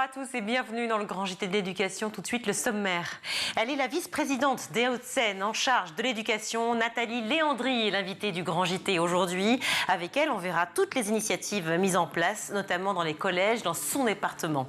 Bonjour à tous et bienvenue dans le Grand JT de l'éducation. Tout de suite, le sommaire. Elle est la vice-présidente des Hauts-de-Seine en charge de l'éducation. Nathalie Léandri est l'invitée du Grand JT aujourd'hui. Avec elle, on verra toutes les initiatives mises en place, notamment dans les collèges, dans son département.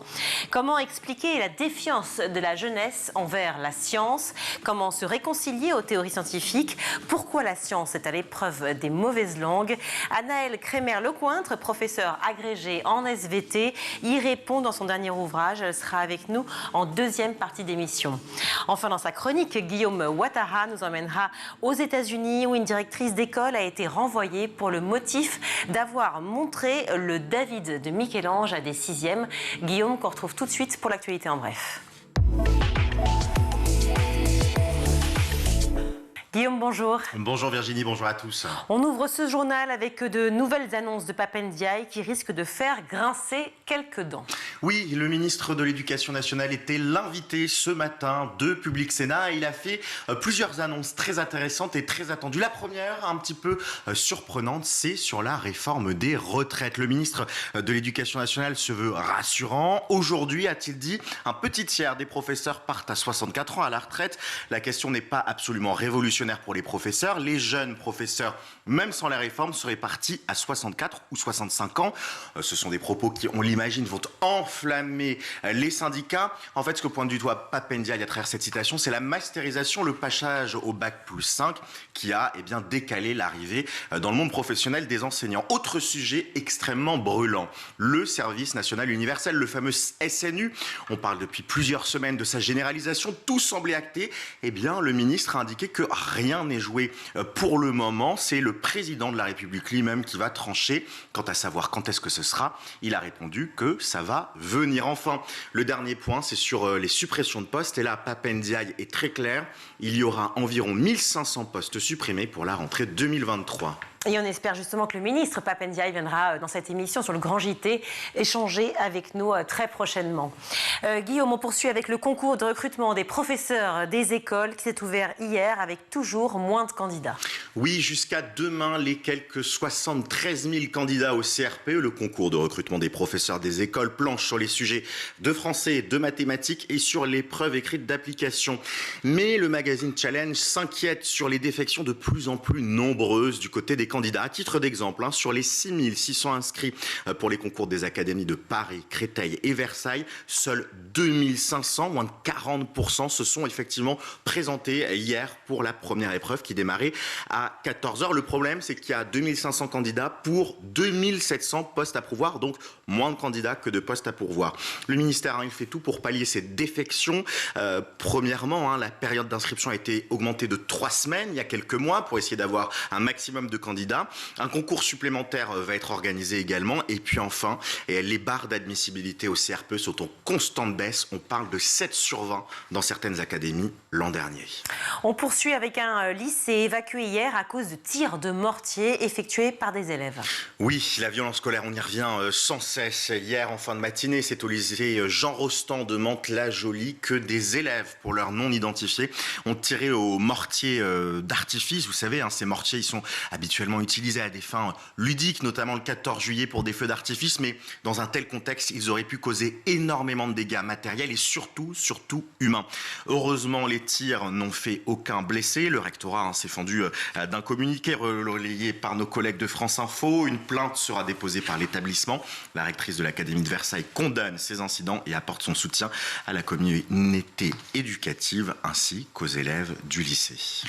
Comment expliquer la défiance de la jeunesse envers la science? Comment se réconcilier aux théories scientifiques? Pourquoi la science est à l'épreuve des mauvaises langues? Anaëlle Crémer-Lecointre, professeure agrégée en SVT, y répond dans son dernier ouvrage. Elle sera avec nous en deuxième partie d'émission. Enfin, dans sa chronique, Guillaume Ouattara nous emmènera aux États-Unis où une directrice d'école a été renvoyée pour le motif d'avoir montré le David de Michel-Ange à des sixièmes. Guillaume, qu'on retrouve tout de suite pour l'actualité en bref. Guillaume, bonjour. Bonjour Virginie, bonjour à tous. On ouvre ce journal avec de nouvelles annonces de Pape Ndiaye qui risquent de faire grincer quelques dents. Oui, le ministre de l'Éducation nationale était l'invité ce matin de Public Sénat et il a fait plusieurs annonces très intéressantes et très attendues. La première, un petit peu surprenante, c'est sur la réforme des retraites. Le ministre de l'Éducation nationale se veut rassurant. Aujourd'hui, a-t-il dit, un petit tiers des professeurs partent à 64 ans à la retraite. La question n'est pas absolument révolutionnaire pour les professeurs. Les jeunes professeurs, même sans la réforme, seraient partis à 64 ou 65 ans. Ce sont des propos qui, on l'imagine, vont enflammer les syndicats. En fait, ce que pointe du doigt Pape Ndiaye à travers cette citation, c'est la masterisation, le passage au bac+5 qui a décalé l'arrivée dans le monde professionnel des enseignants. Autre sujet extrêmement brûlant, le service national universel, le fameux SNU. On parle depuis plusieurs semaines de sa généralisation. Tout semblait acté. Le ministre a indiqué que rien n'est joué pour le moment. C'est le président de la République lui-même qui va trancher quant à savoir quand est-ce que ce sera. Il a répondu que ça va venir. Enfin, le dernier point, c'est sur les suppressions de postes. Et là, Pape Ndiaye est très clair. Il y aura environ 1500 postes supprimés pour la rentrée 2023. Et on espère justement que le ministre Pape Ndiaye viendra dans cette émission sur le Grand JT échanger avec nous très prochainement. Guillaume, on poursuit avec le concours de recrutement des professeurs des écoles qui s'est ouvert hier avec toujours moins de candidats. Oui, jusqu'à demain, les quelques 73 000 candidats au CRPE, le concours de recrutement des professeurs des écoles, planche sur les sujets de français, de mathématiques et sur l'épreuve écrite d'application. Mais le magazine Challenge s'inquiète sur les défections de plus en plus nombreuses du côté des candidats. À titre d'exemple, sur les 6 600 inscrits pour les concours des académies de Paris, Créteil et Versailles, seuls 2 500, moins de 40%, se sont effectivement présentés hier pour la première épreuve qui démarrait à 14h. Le problème, c'est qu'il y a 2 500 candidats pour 2 700 postes à pourvoir, donc moins de candidats que de postes à pourvoir. Le ministère il fait tout pour pallier ces défections. Premièrement, la période d'inscription a été augmentée de 3 semaines il y a quelques mois pour essayer d'avoir un maximum de candidats. Un concours supplémentaire va être organisé également. Et puis enfin, les barres d'admissibilité au CRPE sont en constante baisse. On parle de 7 sur 20 dans certaines académies l'an dernier. On poursuit avec un lycée évacué hier à cause de tirs de mortier effectués par des élèves. Oui, la violence scolaire, on y revient sans cesse. Hier, en fin de matinée, c'est au lycée Jean Rostand de Mantes-la-Jolie que des élèves, pour leur non identifié, ont tiré au mortier d'artifice. Vous savez, ces mortiers, ils sont habituellement utilisés à des fins ludiques, notamment le 14 juillet pour des feux d'artifice, mais dans un tel contexte, ils auraient pu causer énormément de dégâts matériels et surtout humains. Heureusement, les tirs n'ont fait aucun blessé. Le rectorat s'est fendu d'un communiqué relayé par nos collègues de France Info. Une plainte sera déposée par l'établissement. La rectrice de l'Académie de Versailles condamne ces incidents et apporte son soutien à la communauté éducative ainsi qu'aux élèves du lycée.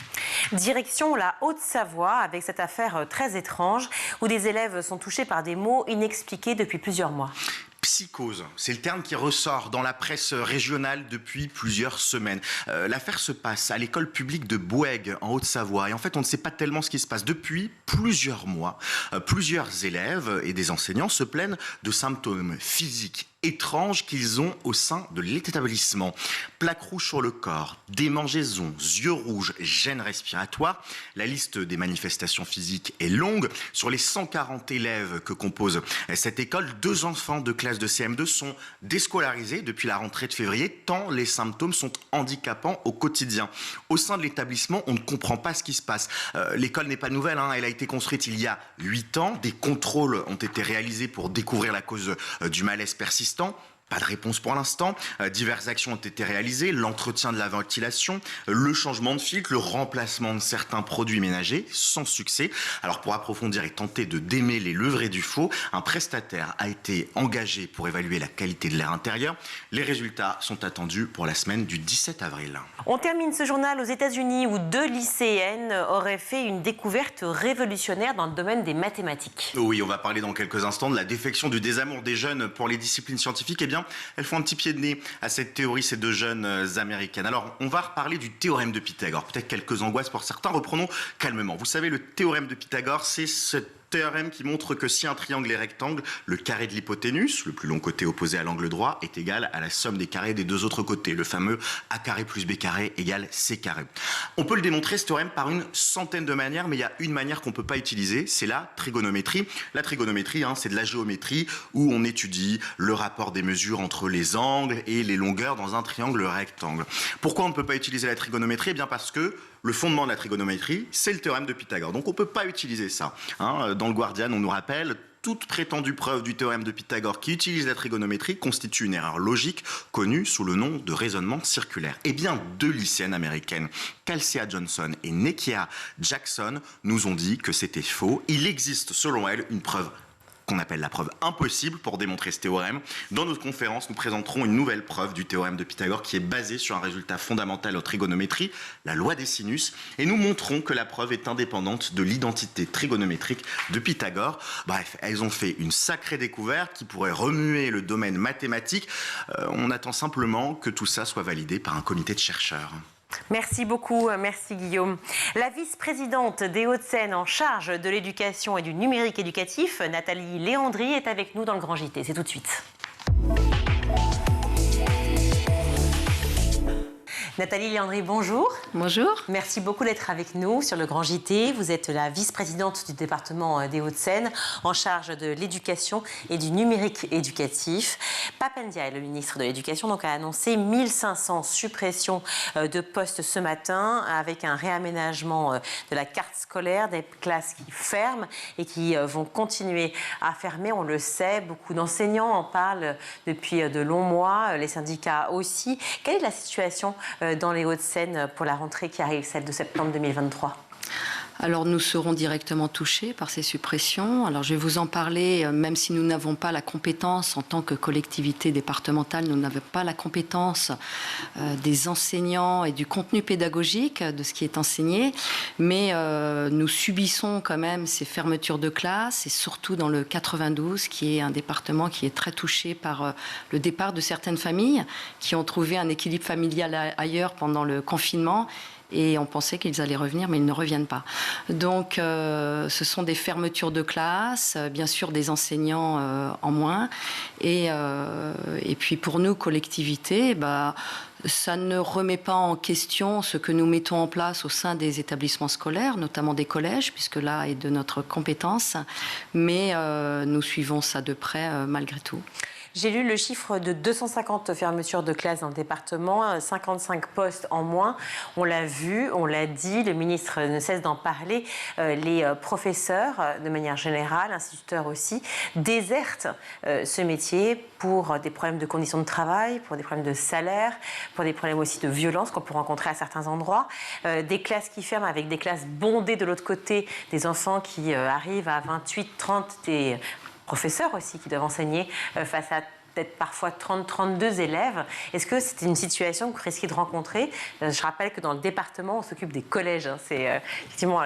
Direction la Haute-Savoie avec cette affaire très étrange où des élèves sont touchés par des maux inexpliqués depuis plusieurs mois. Psychose, c'est le terme qui ressort dans la presse régionale depuis plusieurs semaines. L'affaire se passe à l'école publique de Bouègues, en Haute-Savoie. Et en fait, on ne sait pas tellement ce qui se passe. Depuis plusieurs mois, plusieurs élèves et des enseignants se plaignent de symptômes physiques étranges qu'ils ont au sein de l'établissement. Plaques rouges sur le corps, démangeaisons, yeux rouges, gêne respiratoire. La liste des manifestations physiques est longue. Sur les 140 élèves que compose cette école, 2 enfants de classe de CM2 sont déscolarisés depuis la rentrée de février, tant les symptômes sont handicapants au quotidien. Au sein de l'établissement, on ne comprend pas ce qui se passe. L'école n'est pas nouvelle, elle a été construite il y a 8 ans. Des contrôles ont été réalisés pour découvrir la cause du malaise persistant. Pas de réponse pour l'instant. Diverses actions ont été réalisées, l'entretien de la ventilation, le changement de filtre, le remplacement de certains produits ménagers, sans succès. Alors pour approfondir et tenter de démêler le vrai du faux, un prestataire a été engagé pour évaluer la qualité de l'air intérieur. Les résultats sont attendus pour la semaine du 17 avril. On termine ce journal aux États-Unis où 2 lycéennes auraient fait une découverte révolutionnaire dans le domaine des mathématiques. Oui, on va parler dans quelques instants de la défection du désamour des jeunes pour les disciplines scientifiques. Eh bien, elles font un petit pied de nez à cette théorie, ces 2 jeunes américaines. Alors, on va reparler du théorème de Pythagore. Peut-être quelques angoisses pour certains. Reprenons calmement. Vous savez, le théorème de Pythagore, c'est ce théorème qui montre que si un triangle est rectangle, le carré de l'hypoténuse, le plus long côté opposé à l'angle droit, est égal à la somme des carrés des 2 autres côtés. Le fameux a carré plus b carré égale c carré. On peut le démontrer, ce théorème, par une centaine de manières, mais il y a une manière qu'on ne peut pas utiliser, c'est la trigonométrie. La trigonométrie, c'est de la géométrie où on étudie le rapport des mesures entre les angles et les longueurs dans un triangle rectangle. Pourquoi on ne peut pas utiliser la trigonométrie? Eh bien parce que le fondement de la trigonométrie, c'est le théorème de Pythagore. Donc on ne peut pas utiliser ça. Dans le Guardian, on nous rappelle, toute prétendue preuve du théorème de Pythagore qui utilise la trigonométrie constitue une erreur logique connue sous le nom de raisonnement circulaire. Eh bien, 2 lycéennes américaines, Calcea Johnson et Nekia Jackson, nous ont dit que c'était faux. Il existe, selon elles, une preuve qu'on appelle la preuve impossible pour démontrer ce théorème. Dans notre conférence, nous présenterons une nouvelle preuve du théorème de Pythagore qui est basée sur un résultat fondamental en trigonométrie, la loi des sinus, et nous montrons que la preuve est indépendante de l'identité trigonométrique de Pythagore. Bref, elles ont fait une sacrée découverte qui pourrait remuer le domaine mathématique. On attend simplement que tout ça soit validé par un comité de chercheurs. Merci beaucoup, merci Guillaume. La vice-présidente des Hauts-de-Seine en charge de l'éducation et du numérique éducatif, Nathalie Léandri, est avec nous dans le Grand JT. C'est tout de suite. Nathalie Léandri, bonjour. Bonjour. Merci beaucoup d'être avec nous sur le Grand JT. Vous êtes la vice-présidente du département des Hauts-de-Seine en charge de l'éducation et du numérique éducatif. Pap Ndiaye, le ministre de l'Éducation, donc, a annoncé 1500 suppressions de postes ce matin avec un réaménagement de la carte scolaire, des classes qui ferment et qui vont continuer à fermer. On le sait, beaucoup d'enseignants en parlent depuis de longs mois, les syndicats aussi. Quelle est la situation dans les Hauts-de-Seine pour la rentrée qui arrive, celle de septembre 2023 ? Alors nous serons directement touchés par ces suppressions. Alors je vais vous en parler, même si nous n'avons pas la compétence en tant que collectivité départementale, nous n'avons pas la compétence des enseignants et du contenu pédagogique de ce qui est enseigné, mais nous subissons quand même ces fermetures de classes et surtout dans le 92 qui est un département qui est très touché par le départ de certaines familles qui ont trouvé un équilibre familial ailleurs pendant le confinement. Et on pensait qu'ils allaient revenir, mais ils ne reviennent pas. Donc, ce sont des fermetures de classe, bien sûr des enseignants en moins. Et puis pour nous, collectivité, ça ne remet pas en question ce que nous mettons en place au sein des établissements scolaires, notamment des collèges, puisque là est de notre compétence. Mais nous suivons ça de près malgré tout. J'ai lu le chiffre de 250 fermetures de classes dans le département, 55 postes en moins. On l'a vu, on l'a dit, le ministre ne cesse d'en parler. Les professeurs, de manière générale, instituteurs aussi, désertent ce métier pour des problèmes de conditions de travail, pour des problèmes de salaire, pour des problèmes aussi de violence qu'on peut rencontrer à certains endroits. Des classes qui ferment avec des classes bondées de l'autre côté, des enfants qui arrivent à 28, 30, des professeurs aussi qui doivent enseigner face à peut-être parfois 30, 32 élèves. Est-ce que c'est une situation que vous risquez de rencontrer ? Je rappelle que dans le département, on s'occupe des collèges. C'est effectivement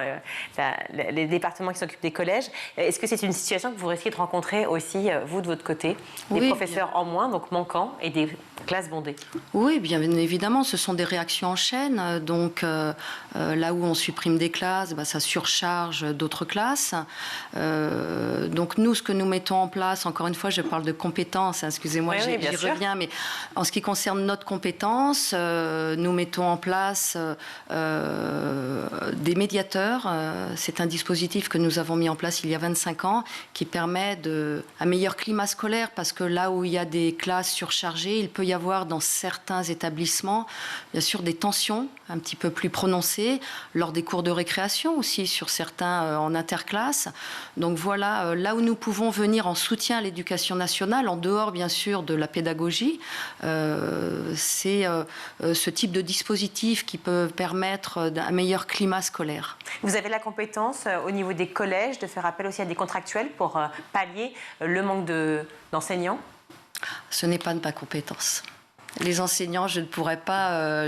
les départements qui s'occupent des collèges. Est-ce que c'est une situation que vous risquez de rencontrer aussi, vous, de votre côté ? Des professeurs en moins, donc manquants, et des classes bondées ? Oui, bien évidemment, ce sont des réactions en chaîne. Donc, là où on supprime des classes, ça surcharge d'autres classes. Donc, nous, ce que nous mettons en place, encore une fois, je parle de compétences, excusez-moi, j'y reviens, mais en ce qui concerne notre compétence, nous mettons en place des médiateurs. C'est un dispositif que nous avons mis en place il y a 25 ans qui permet un meilleur climat scolaire parce que là où il y a des classes surchargées, il peut y avoir dans certains établissements, bien sûr, des tensions un petit peu plus prononcées lors des cours de récréation aussi, sur certains en interclasse. Donc voilà, là où nous pouvons venir en soutien à l'éducation nationale, en dehors, bien bien sûr de la pédagogie. C'est ce type de dispositif qui peut permettre un meilleur climat scolaire. Vous avez la compétence au niveau des collèges de faire appel aussi à des contractuels pour pallier le manque d'enseignants? Ce n'est pas de ma compétence. Les enseignants, je ne pourrais pas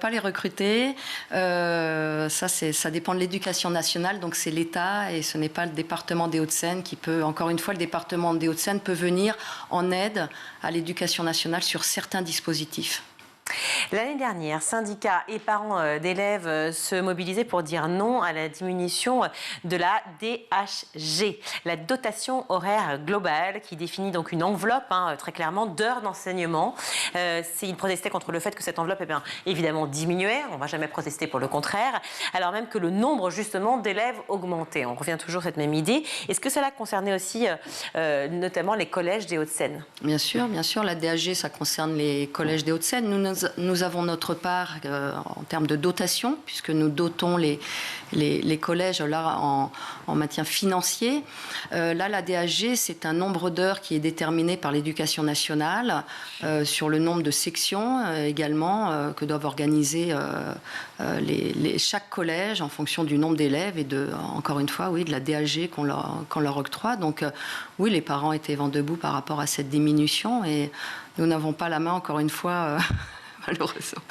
les recruter. Ça dépend de l'éducation nationale, donc c'est l'État et ce n'est pas le département des Hauts-de-Seine qui peut. Encore une fois, le département des Hauts-de-Seine peut venir en aide à l'éducation nationale sur certains dispositifs. L'année dernière, syndicats et parents d'élèves se mobilisaient pour dire non à la diminution de la DHG, la dotation horaire globale, qui définit donc une enveloppe très clairement d'heures d'enseignement. Ils protestaient contre le fait que cette enveloppe, évidemment, diminuait. On ne va jamais protester pour le contraire, alors même que le nombre justement d'élèves augmentait. On revient toujours à cette même idée. Est-ce que cela concernait aussi notamment les collèges des Hauts-de-Seine? Bien sûr, la DHG, ça concerne les collèges des Hauts-de-Seine. Nous avons notre part en termes de dotation, puisque nous dotons les collèges là, en maintien financier. Là, la DHG, c'est un nombre d'heures qui est déterminé par l'Éducation nationale sur le nombre de sections également que doivent organiser chaque collège en fonction du nombre d'élèves et encore une fois, oui, de la DHG qu'on leur octroie. Donc, oui, les parents étaient vent debout par rapport à cette diminution et nous n'avons pas la main, encore une fois, malheureusement,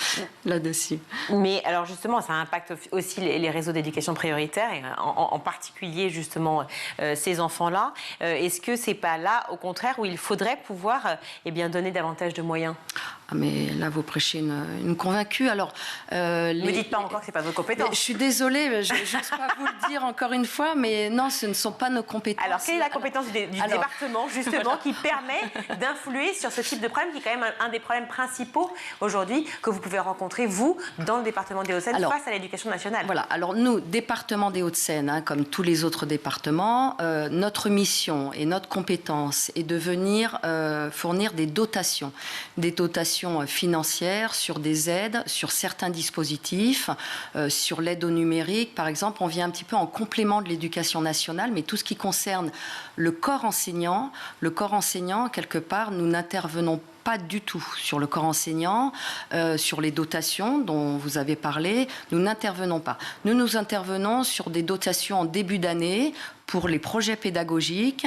là-dessus. Mais alors justement, ça impacte aussi les réseaux d'éducation prioritaire, et en particulier justement ces enfants-là. Est-ce que c'est pas là, au contraire, où il faudrait pouvoir donner davantage de moyens? Mais là, vous prêchez une convaincue. Alors, ne me dites pas encore que ce n'est pas vos compétences. Je suis désolée, je n'ose pas vous le dire encore une fois, mais non, ce ne sont pas nos compétences. Alors, quelle est la compétence du département, justement, qui permet d'influer sur ce type de problème, qui est quand même un des problèmes principaux aujourd'hui que vous pouvez rencontrer, vous, dans le département des Hauts-de-Seine, face à l'éducation nationale? Voilà. Alors, nous, département des Hauts-de-Seine, comme tous les autres départements, notre mission et notre compétence est de venir fournir des dotations financières sur des aides, sur certains dispositifs, sur l'aide au numérique. Par exemple, on vient un petit peu en complément de l'éducation nationale, mais tout ce qui concerne le corps enseignant, quelque part, nous n'intervenons pas du tout sur le corps enseignant, sur les dotations dont vous avez parlé, nous n'intervenons pas. Nous intervenons sur des dotations en début d'année pour les projets pédagogiques,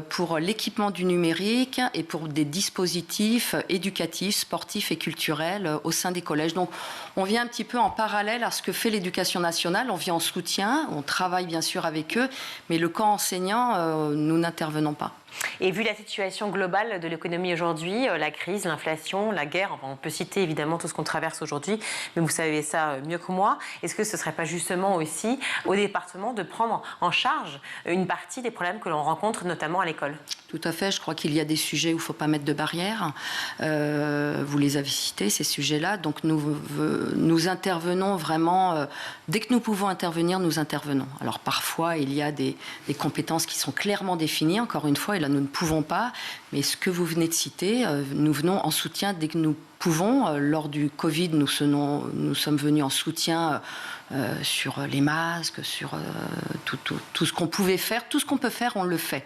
pour l'équipement du numérique et pour des dispositifs éducatifs, sportifs et culturels au sein des collèges. Donc, on vient un petit peu en parallèle à ce que fait l'éducation nationale. On vient en soutien, on travaille bien sûr avec eux, mais le corps enseignant, nous n'intervenons pas. Et vu la situation globale de l'économie aujourd'hui, la crise, l'inflation, la guerre, on peut citer évidemment tout ce qu'on traverse aujourd'hui, mais vous savez ça mieux que moi, est-ce que ce ne serait pas justement aussi au département de prendre en charge une partie des problèmes que l'on rencontre notamment à l'école? Tout à fait, je crois qu'il y a des sujets où il ne faut pas mettre de barrières. Vous les avez cités, ces sujets-là. Donc nous intervenons vraiment, dès que nous pouvons intervenir, nous intervenons. Alors parfois, il y a des compétences qui sont clairement définies, encore une fois, et là nous ne pouvons pas. Mais ce que vous venez de citer, nous venons en soutien dès que nous pouvons. Lors du Covid, nous sommes venus en soutien sur les masques, sur tout ce qu'on pouvait faire. Tout ce qu'on peut faire, on le fait.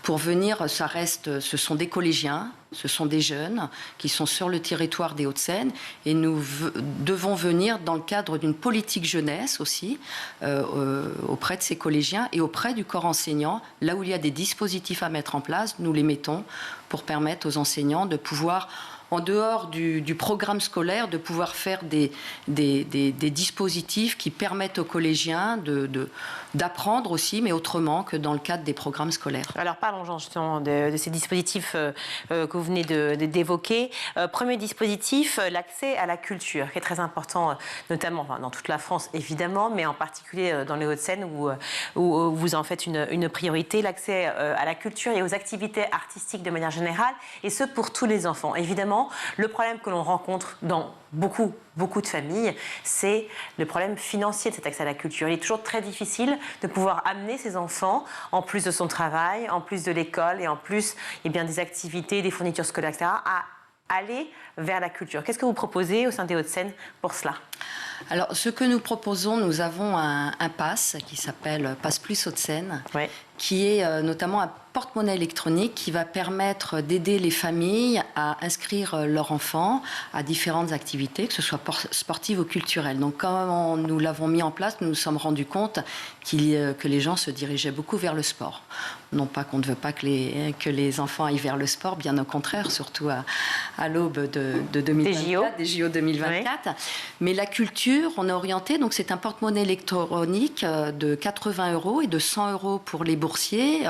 Pour venir, ce sont des collégiens, ce sont des jeunes qui sont sur le territoire des Hauts-de-Seine et nous devons venir dans le cadre d'une politique jeunesse aussi auprès de ces collégiens et auprès du corps enseignant. Là où il y a des dispositifs à mettre en place, nous les mettons pour permettre aux enseignants de pouvoir, en dehors du programme scolaire, de pouvoir faire des dispositifs qui permettent aux collégiens d'apprendre aussi, mais autrement que dans le cadre des programmes scolaires. Alors parlons justement de ces dispositifs que vous venez d'évoquer. Premier dispositif, l'accès à la culture, qui est très important, notamment dans toute la France évidemment, mais en particulier dans les Hauts-de-Seine où vous en faites une priorité, l'accès à la culture et aux activités artistiques de manière générale, et ce pour tous les enfants. Évidemment, le problème que l'on rencontre dans beaucoup de familles, c'est le problème financier de cet accès à la culture. Il est toujours très difficile de pouvoir amener ses enfants, en plus de son travail, en plus de l'école et en plus des activités, des fournitures scolaires, etc., à aller vers la culture. Qu'est-ce que vous proposez au sein des Hauts-de-Seine pour cela? Alors, ce que nous proposons, nous avons un pass qui s'appelle Pass Plus Hauts-de-Seine, ouais, qui est notamment un porte-monnaie électronique qui va permettre d'aider les familles à inscrire leurs enfants à différentes activités, que ce soit sportives ou culturelles. Donc, quand nous l'avons mis en place, nous nous sommes rendus compte que les gens se dirigeaient beaucoup vers le sport. Non pas qu'on ne veut pas que les enfants aillent vers le sport, bien au contraire, surtout à l'aube de 2024, des JO 2024. Oui. Mais la culture, on a orienté, donc c'est un porte-monnaie électronique de 80 € et de 100 € pour les boursiers,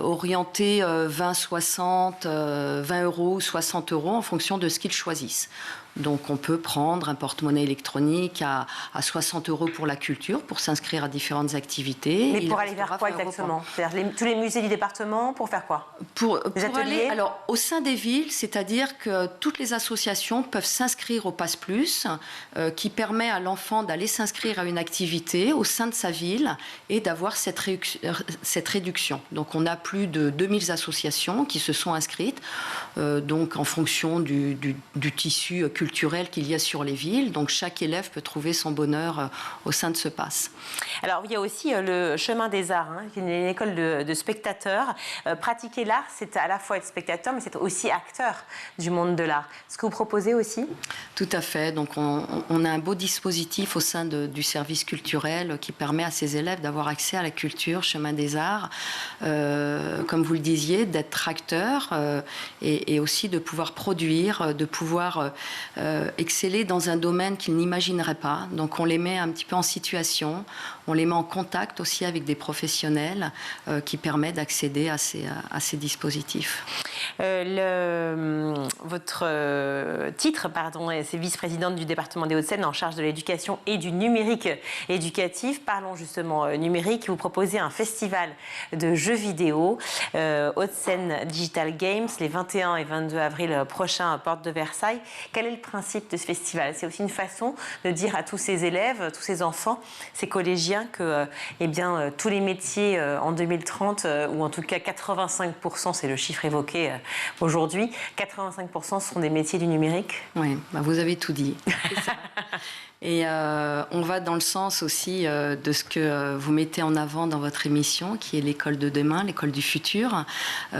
orienté 20, 60, 20 € ou 60 € en fonction de ce qu'ils choisissent. Donc on peut prendre un porte-monnaie électronique à 60 € pour la culture, pour s'inscrire à différentes activités. Mais pour aller vers quoi exactement? C'est-à-dire tous les musées du département, pour faire quoi? Pour aller au sein des villes, c'est-à-dire que toutes les associations peuvent s'inscrire au Pass Plus, qui permet à l'enfant d'aller s'inscrire à une activité au sein de sa ville et d'avoir cette réduction. Donc on a plus de 2000 associations qui se sont inscrites, donc en fonction du tissu culturel qu'il y a sur les villes. Donc chaque élève peut trouver son bonheur au sein de ce pass. Alors il y a aussi le chemin des arts, qui est une école de spectateurs. Pratiquer l'art, c'est à la fois être spectateur, mais c'est aussi acteur du monde de l'art. Est-ce que vous proposez aussi? Tout à fait. Donc on a un beau dispositif au sein du service culturel qui permet à ces élèves d'avoir accès à la culture, chemin des arts, comme vous le disiez, d'être acteur et aussi de pouvoir produire, de pouvoir exceller dans un domaine qu'ils n'imagineraient pas. Donc on les met un petit peu en situation, on les met en contact aussi avec des professionnels qui permettent d'accéder à ces dispositifs. Votre titre, c'est vice-présidente du département des Hauts-de-Seine en charge de l'éducation et du numérique éducatif. Parlons justement numérique. Vous proposez un festival de jeux vidéo, Hauts-de-Seine Digital Games, les 21 et 22 avril prochains à Porte de Versailles. Quel est le principe de ce festival? C'est aussi une façon de dire à tous ces élèves, tous ces enfants, ces collégiens que tous les métiers en 2030, ou en tout cas 85%, c'est le chiffre évoqué aujourd'hui, 85% seront des métiers du numérique. Oui, vous avez tout dit. Et on va dans le sens aussi de ce que vous mettez en avant dans votre émission, qui est l'école de demain, l'école du futur. Et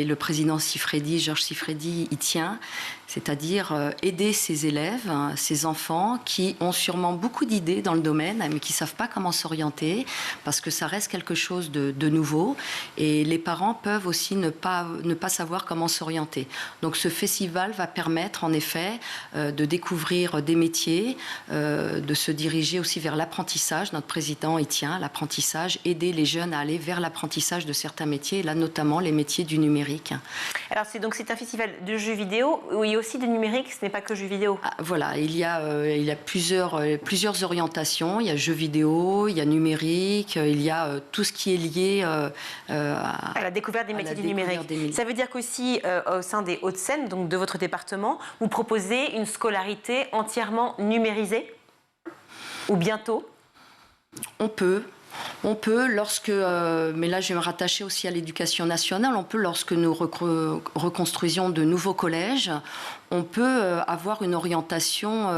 le président Georges Siffredi y tient, c'est-à-dire aider ces élèves, ces enfants qui ont sûrement beaucoup d'idées dans le domaine, mais qui ne savent pas comment s'orienter, parce que ça reste quelque chose de nouveau. Et les parents peuvent aussi ne pas savoir comment s'orienter. Donc ce festival va permettre en effet de découvrir des métiers, de se diriger aussi vers l'apprentissage. Notre président y tient, l'apprentissage, aider les jeunes à aller vers l'apprentissage de certains métiers, et là notamment les métiers du numérique. Alors c'est un festival de jeux vidéo où il y a aussi du numérique, ce n'est pas que jeux vidéo. Voilà, il y a plusieurs orientations. Il y a jeux vidéo, il y a numérique, il y a tout ce qui est lié à la découverte des métiers du numérique. Ça veut dire qu'aussi au sein des Hauts-de-Seine, donc de votre département, vous proposez une scolarité entièrement numérisée? Ou bientôt? On peut, mais là je vais me rattacher aussi à l'éducation nationale, lorsque nous reconstruisons de nouveaux collèges, on peut avoir une orientation,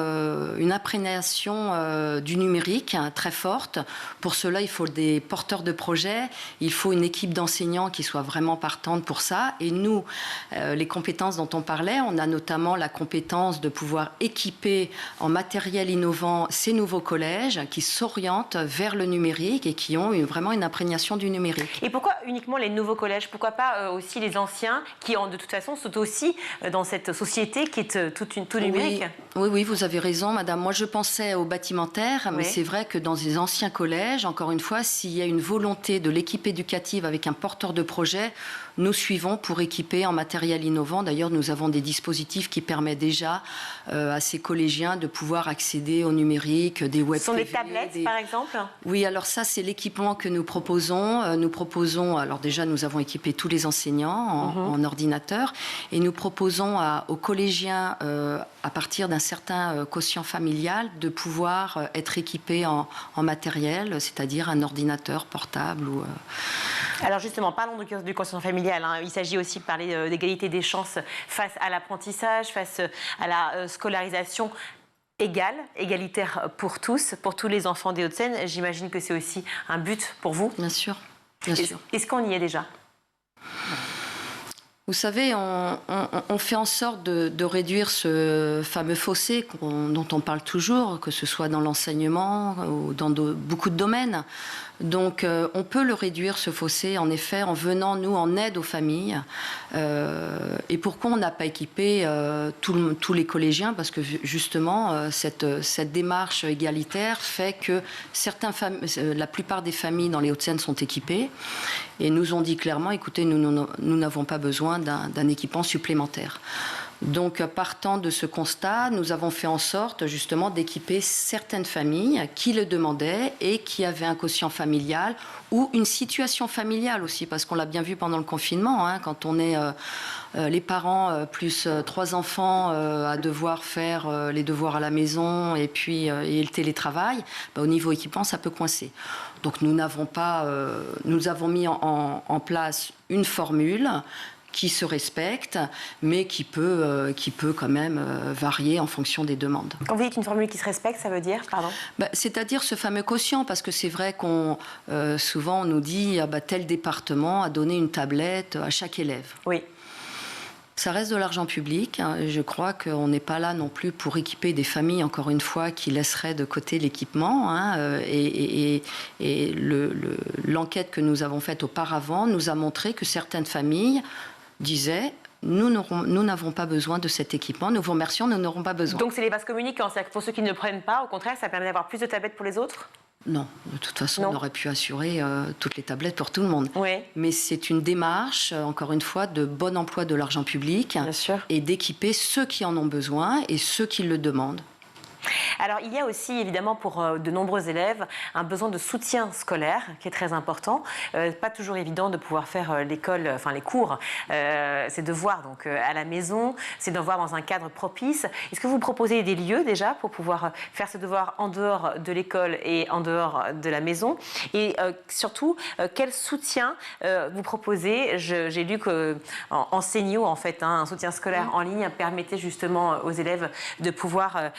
une imprégnation du numérique très forte. Pour cela, il faut des porteurs de projets, il faut une équipe d'enseignants qui soit vraiment partante pour ça. Et nous, les compétences dont on parlait, on a notamment la compétence de pouvoir équiper en matériel innovant ces nouveaux collèges qui s'orientent vers le numérique et qui ont vraiment une imprégnation du numérique. Et pourquoi uniquement les nouveaux collèges? Pourquoi pas aussi les anciens qui, de toute façon, sont aussi dans cette société qui est tout numérique? Oui, vous avez raison, madame. Moi, je pensais aux bâtimentaires, mais c'est vrai que dans les anciens collèges, encore une fois, s'il y a une volonté de l'équipe éducative avec un porteur de projet, nous suivons pour équiper en matériel innovant. D'ailleurs, nous avons des dispositifs qui permettent déjà à ces collégiens de pouvoir accéder au numérique, des web. Ce sont des tablettes, par exemple? Oui, alors ça, c'est l'équipement que nous proposons. Alors déjà, nous avons équipé tous les enseignants en ordinateur et nous proposons aux collégiens, à partir d'un certain quotient familial, de pouvoir être équipés en matériel, c'est-à-dire un ordinateur portable. Alors justement, parlons du quotient familial. Il s'agit aussi de parler d'égalité des chances face à l'apprentissage, face à la scolarisation. égalitaire pour tous les enfants des Hauts-de-Seine. J'imagine que c'est aussi un but pour vous. Bien sûr, bien sûr. Est-ce qu'on y est déjà ? Vous savez, on fait en sorte de réduire ce fameux fossé dont on parle toujours, que ce soit dans l'enseignement ou dans beaucoup de domaines. Donc, on peut le réduire, ce fossé, en effet, en venant, nous, en aide aux familles. Et pourquoi on n'a pas équipé tous les collégiens ? Parce que, justement, cette démarche égalitaire fait que la plupart des familles dans les Hauts-de-Seine sont équipées et nous ont dit clairement, écoutez, nous n'avons pas besoin d'un équipement supplémentaire. Donc, partant de ce constat, nous avons fait en sorte justement d'équiper certaines familles qui le demandaient et qui avaient un quotient familial ou une situation familiale aussi, parce qu'on l'a bien vu pendant le confinement, hein, quand on est les parents plus 3 enfants à devoir faire les devoirs à la maison et puis et le télétravail, au niveau équipement, ça peut coincer. Donc, nous avons mis en place une formule qui se respecte, mais qui peut quand même varier en fonction des demandes. Quand vous dites une formule qui se respecte, ça veut dire, pardon ? C'est-à-dire ce fameux quotient, parce que c'est vrai qu'on souvent on nous dit tel département a donné une tablette à chaque élève. Oui. Ça reste de l'argent public. Je crois qu'on n'est pas là non plus pour équiper des familles, encore une fois, qui laisseraient de côté l'équipement. Et l'enquête que nous avons faite auparavant nous a montré que certaines familles disaient nous n'avons pas besoin de cet équipement, nous vous remercions, nous n'aurons pas besoin. Donc c'est les vases communicants, c'est-à-dire que pour ceux qui ne le prennent pas, au contraire, ça permet d'avoir plus de tablettes pour les autres ? Non, de toute façon, on aurait pu assurer toutes les tablettes pour tout le monde. Oui. Mais c'est une démarche, encore une fois, de bon emploi de l'argent public. Bien sûr. Et d'équiper ceux qui en ont besoin et ceux qui le demandent. Alors, il y a aussi, évidemment, pour de nombreux élèves, un besoin de soutien scolaire qui est très important. Pas toujours évident de pouvoir faire les cours, ces devoirs donc, à la maison, ces devoirs dans un cadre propice. Est-ce que vous proposez des lieux déjà pour pouvoir faire ce devoir en dehors de l'école et en dehors de la maison ? Et surtout, quel soutien vous proposez ? J'ai lu qu'en Senior, en fait, un soutien scolaire en ligne permettait justement aux élèves de pouvoir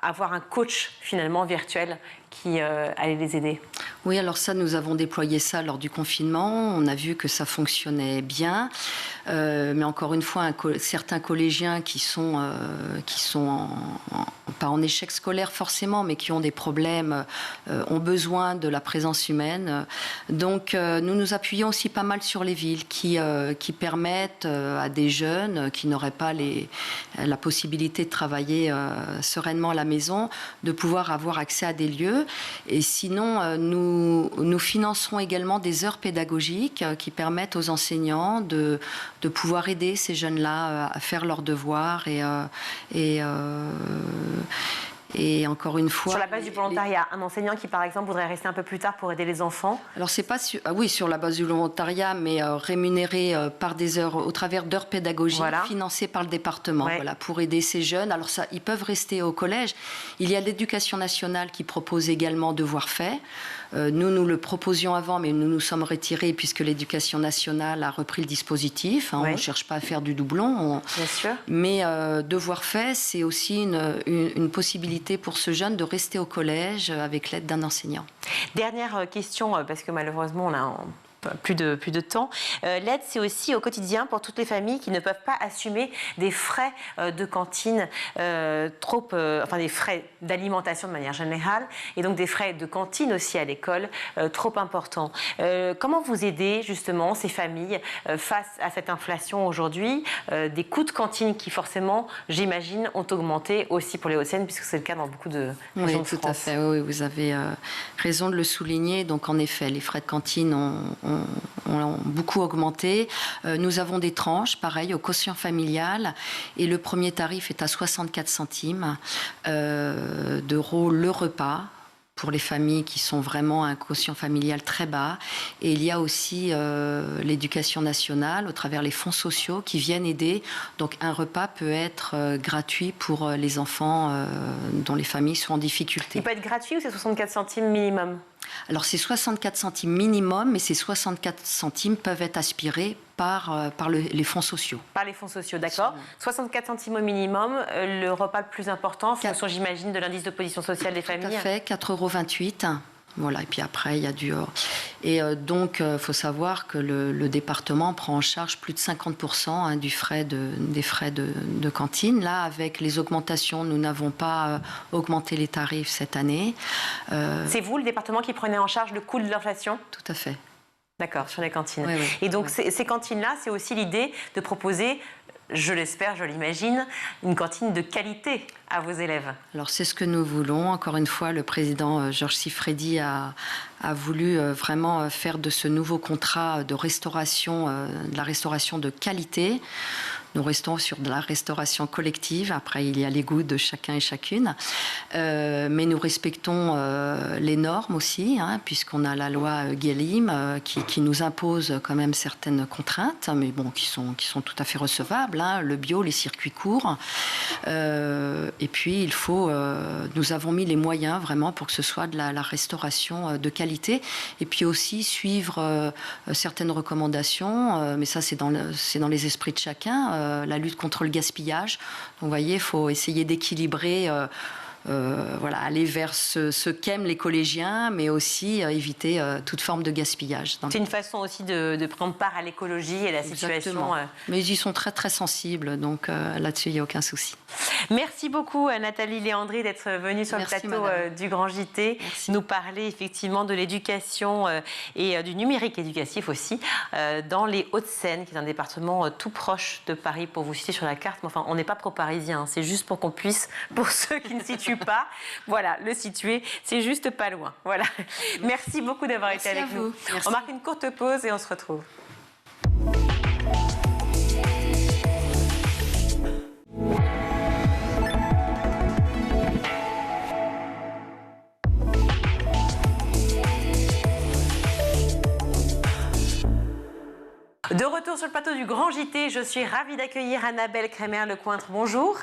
avoir un coach finalement virtuel qui allait les aider. Oui, alors ça, nous avons déployé ça lors du confinement. On a vu que ça fonctionnait bien. Mais encore une fois, certains collégiens qui sont pas en échec scolaire forcément, mais qui ont des problèmes, ont besoin de la présence humaine. Donc, nous nous appuyons aussi pas mal sur les villes qui permettent à des jeunes qui n'auraient pas la possibilité de travailler sereinement à la maison, de pouvoir avoir accès à des lieux. Et sinon, nous financerons également des heures pédagogiques qui permettent aux enseignants de pouvoir aider ces jeunes-là à faire leurs devoirs et encore une fois... Sur la base du volontariat, un enseignant qui, par exemple, voudrait rester un peu plus tard pour aider les enfants ? Alors, c'est pas sur la base du volontariat, mais rémunéré par des heures, au travers d'heures pédagogiques financées par le département, pour aider ces jeunes. Alors, ça, ils peuvent rester au collège. Il y a l'Éducation nationale qui propose également devoirs faits. Nous le proposions avant, mais nous nous sommes retirés puisque l'Éducation nationale a repris le dispositif. On ne cherche pas à faire du doublon. Bien sûr. Mais devoir fait, c'est aussi une possibilité pour ce jeune de rester au collège avec l'aide d'un enseignant. Dernière question, parce que malheureusement, on a plus de temps. L'aide, c'est aussi au quotidien pour toutes les familles qui ne peuvent pas assumer des frais de cantine des frais d'alimentation de manière générale et donc des frais de cantine aussi à l'école trop importants. Comment vous aidez justement ces familles face à cette inflation aujourd'hui, des coûts de cantine qui forcément, j'imagine, ont augmenté aussi pour les Hauts-de-Seine puisque c'est le cas dans beaucoup de régions de France. Oui, tout à fait. Oui, vous avez raison de le souligner. Donc en effet, les frais de cantine ont beaucoup augmenté. Nous avons des tranches, pareil, au quotient familial. Et le premier tarif est à 64 centimes d'euros le repas pour les familles qui sont vraiment à un quotient familial très bas. Et il y a aussi l'Éducation nationale, au travers les fonds sociaux, qui viennent aider. Donc un repas peut être gratuit pour les enfants dont les familles sont en difficulté. Il peut être gratuit ou c'est 64 centimes minimum ? Alors c'est 64 centimes minimum, mais ces 64 centimes peuvent être aspirés par les fonds sociaux. Par les fonds sociaux, d'accord. 64 centimes au minimum, le repas le plus important, en fonction, j'imagine, de l'indice de position sociale des familles. Tout à fait, 4,28 €. Voilà, et puis après, il y a du... Et donc, il faut savoir que le département prend en charge plus de 50% des frais de cantine. Là, avec les augmentations, nous n'avons pas augmenté les tarifs cette année. C'est vous, le département, qui prenez en charge le coût de l'inflation ? Tout à fait. D'accord, sur les cantines. Oui, oui. Et donc, ces cantines-là, c'est aussi l'idée de proposer, je l'espère, je l'imagine, une cantine de qualité à vos élèves. Alors c'est ce que nous voulons. Encore une fois, le président Georges Siffredi a voulu vraiment faire de ce nouveau contrat de restauration, de la restauration de qualité. Nous restons sur de la restauration collective. Après, il y a les goûts de chacun et chacune. Mais nous respectons les normes aussi, puisqu'on a la loi Guélim qui nous impose quand même certaines contraintes, mais bon, qui sont tout à fait recevables. Le bio, les circuits courts. Et puis, nous avons mis les moyens vraiment pour que ce soit de la restauration de qualité. Et puis aussi suivre certaines recommandations, mais ça, c'est dans les esprits de chacun. La lutte contre le gaspillage. Donc, vous voyez, il faut essayer d'équilibrer, aller vers ce qu'aiment les collégiens, mais aussi éviter toute forme de gaspillage. C'est une façon aussi de prendre part à l'écologie et à la situation. Mais ils y sont très très sensibles, donc là-dessus, il n'y a aucun souci. Merci beaucoup Nathalie Léandri d'être venue sur le plateau du Grand JT, nous parler effectivement de l'éducation et du numérique éducatif aussi dans les Hauts-de-Seine, qui est un département tout proche de Paris, pour vous citer sur la carte. Mais enfin, on n'est pas pro-parisien, c'est juste pour qu'on puisse, pour ceux qui ne situent pas, voilà, le situer, c'est juste pas loin. Voilà. Merci beaucoup d'avoir été avec nous. On marque une courte pause et on se retrouve. De retour sur le plateau du Grand JT, je suis ravie d'accueillir Annabelle Crémer-Lecointre. Bonjour.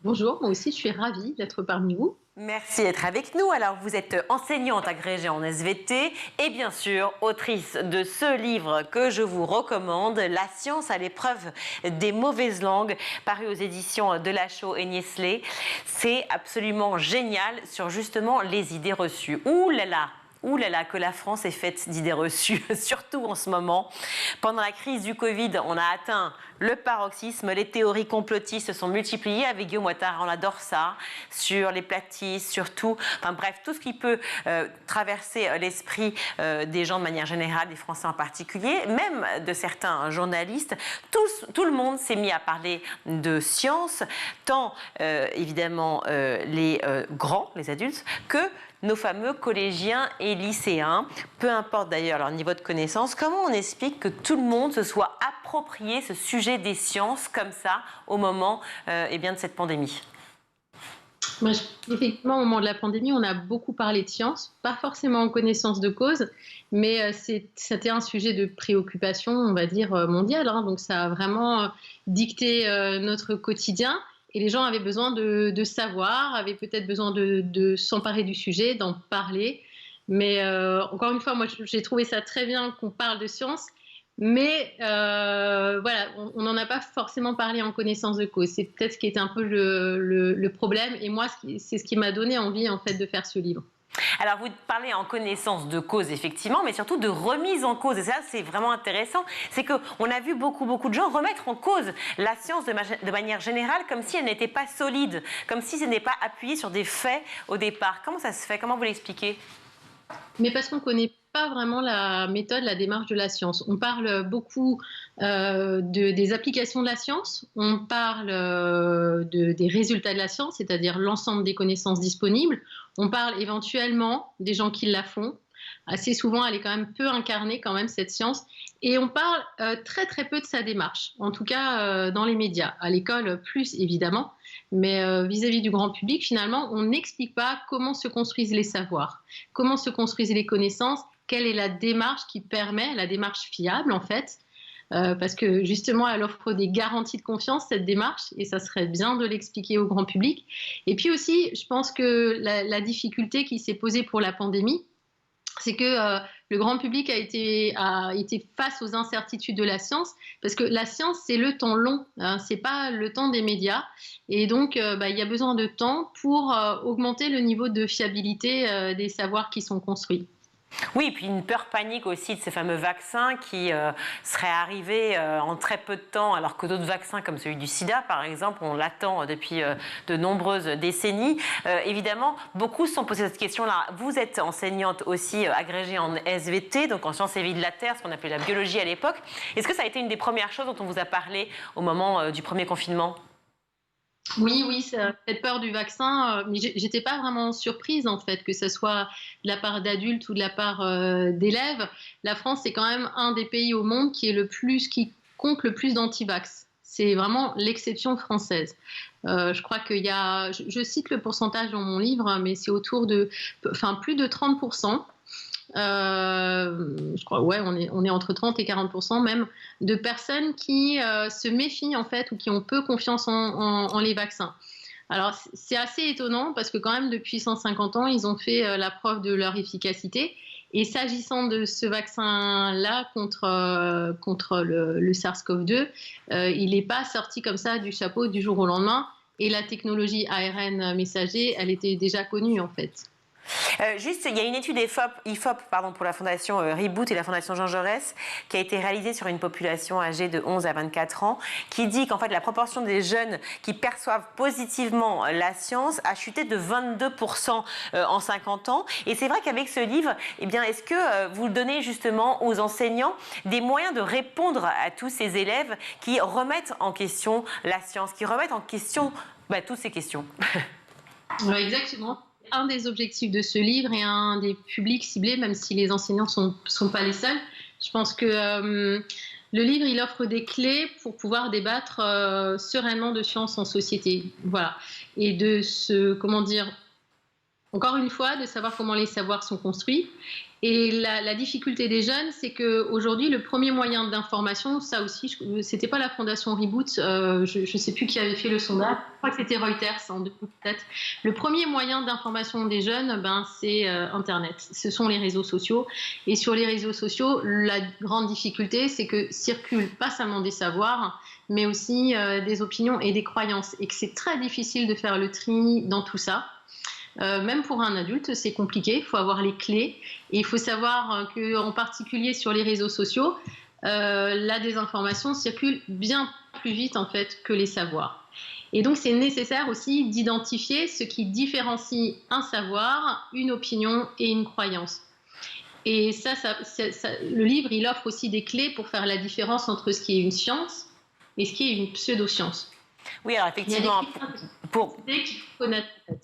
Bonjour, moi aussi je suis ravie d'être parmi vous. Merci d'être avec nous. Alors, vous êtes enseignante agrégée en SVT et bien sûr autrice de ce livre que je vous recommande, La science à l'épreuve des mauvaises langues, paru aux éditions de Lachaud et Niestlé. C'est absolument génial sur justement les idées reçues. Ouh là là, que la France est faite d'idées reçues, surtout en ce moment. Pendant la crise du Covid, on a atteint le paroxysme. Les théories complotistes se sont multipliées. Avec Guillaume Ouattara, on adore ça. Sur les platistes, sur tout. Enfin bref, tout ce qui peut traverser l'esprit des gens de manière générale, des Français en particulier, même de certains journalistes. Tout le monde s'est mis à parler de science, tant évidemment les grands, les adultes, que nos fameux collégiens et lycéens, peu importe d'ailleurs leur niveau de connaissance. Comment on explique que tout le monde se soit approprié ce sujet des sciences comme ça au moment de cette pandémie ? Effectivement, au moment de la pandémie, on a beaucoup parlé de science, pas forcément en connaissance de cause, mais c'était un sujet de préoccupation, on va dire, mondiale. Donc ça a vraiment dicté notre quotidien. Et les gens avaient besoin de savoir, avaient peut-être besoin de s'emparer du sujet, d'en parler. Mais encore une fois, moi, j'ai trouvé ça très bien qu'on parle de science. Mais on n'en a pas forcément parlé en connaissance de cause. C'est peut-être ce qui était un peu le problème. Et moi, c'est ce qui m'a donné envie, en fait, de faire ce livre. Alors, vous parlez en connaissance de cause, effectivement, mais surtout de remise en cause. Et ça, c'est vraiment intéressant. C'est qu'on a vu beaucoup de gens remettre en cause la science de manière générale, comme si elle n'était pas solide, comme si ce n'était pas appuyé sur des faits au départ. Comment ça se fait ? Comment vous l'expliquez ? Mais parce qu'on ne connaît pas vraiment la méthode, la démarche de la science. On parle beaucoup des applications de la science, on parle des résultats de la science, c'est-à-dire l'ensemble des connaissances disponibles. On parle éventuellement des gens qui la font. Assez souvent, elle est quand même peu incarnée, quand même, cette science. Et on parle très très peu de sa démarche, en tout cas dans les médias. À l'école, plus évidemment, mais vis-à-vis du grand public, finalement, on n'explique pas comment se construisent les savoirs, comment se construisent les connaissances, quelle est la démarche qui permet, la démarche fiable en fait, parce que justement, elle offre des garanties de confiance, cette démarche, et ça serait bien de l'expliquer au grand public. Et puis aussi, je pense que la difficulté qui s'est posée pour la pandémie, c'est que le grand public a été face aux incertitudes de la science, parce que la science, c'est le temps long, hein, c'est pas le temps des médias. Et donc, il y a besoin de temps pour augmenter le niveau de fiabilité des savoirs qui sont construits. Oui, et puis une peur panique aussi de ces fameux vaccins qui seraient arrivés en très peu de temps, alors que d'autres vaccins comme celui du sida, par exemple, on l'attend depuis de nombreuses décennies. Évidemment, beaucoup se sont posé cette question-là. Vous êtes enseignante aussi agrégée en SVT, donc en sciences et vie de la Terre, ce qu'on appelait la biologie à l'époque. Est-ce que ça a été une des premières choses dont on vous a parlé au moment du premier confinement ? Oui, cette peur du vaccin, mais j'étais pas vraiment surprise en fait, que ce soit de la part d'adultes ou de la part d'élèves. La France, c'est quand même un des pays au monde qui compte le plus d'anti-vax. C'est vraiment l'exception française. Je crois qu'il y a, je cite le pourcentage dans mon livre, mais c'est autour de, plus de 30%. Je crois, ouais, on est entre 30 et 40% même de personnes qui se méfient en fait ou qui ont peu confiance en les vaccins. Alors c'est assez étonnant parce que quand même depuis 150 ans ils ont fait la preuve de leur efficacité. Et s'agissant de ce vaccin-là contre le SARS-CoV-2, il n'est pas sorti comme ça du chapeau du jour au lendemain. Et la technologie ARN messager, elle était déjà connue en fait. Juste, il y a une étude IFOP pour la fondation Reboot et la fondation Jean Jaurès qui a été réalisée sur une population âgée de 11 à 24 ans qui dit qu'en fait la proportion des jeunes qui perçoivent positivement la science a chuté de 22% en 50 ans. Et c'est vrai qu'avec ce livre, eh bien, est-ce que vous donnez justement aux enseignants des moyens de répondre à tous ces élèves qui remettent en question la science, qui remettent en question toutes ces questions? Ouais, exactement. Un des objectifs de ce livre et un des publics ciblés, même si les enseignants ne sont pas les seuls, je pense que le livre, il offre des clés pour pouvoir débattre sereinement de sciences en société. Voilà. Et encore une fois, de savoir comment les savoirs sont construits. Et la difficulté des jeunes, c'est qu'aujourd'hui, le premier moyen d'information, ça aussi, c'était pas la fondation Reboot, je ne sais plus qui avait fait le sondage, je crois que c'était Reuters en 2007. Le premier moyen d'information des jeunes, c'est Internet. Ce sont les réseaux sociaux. Et sur les réseaux sociaux, la grande difficulté, c'est que circulent pas seulement des savoirs, mais aussi des opinions et des croyances. Et que c'est très difficile de faire le tri dans tout ça. Même pour un adulte, c'est compliqué. Il faut avoir les clés. Et il faut savoir qu'en particulier sur les réseaux sociaux, la désinformation circule bien plus vite en fait que les savoirs. Et donc, c'est nécessaire aussi d'identifier ce qui différencie un savoir, une opinion et une croyance. Et le livre, il offre aussi des clés pour faire la différence entre ce qui est une science et ce qui est une pseudo-science. Oui, alors effectivement, qu'il faut connaître en fait.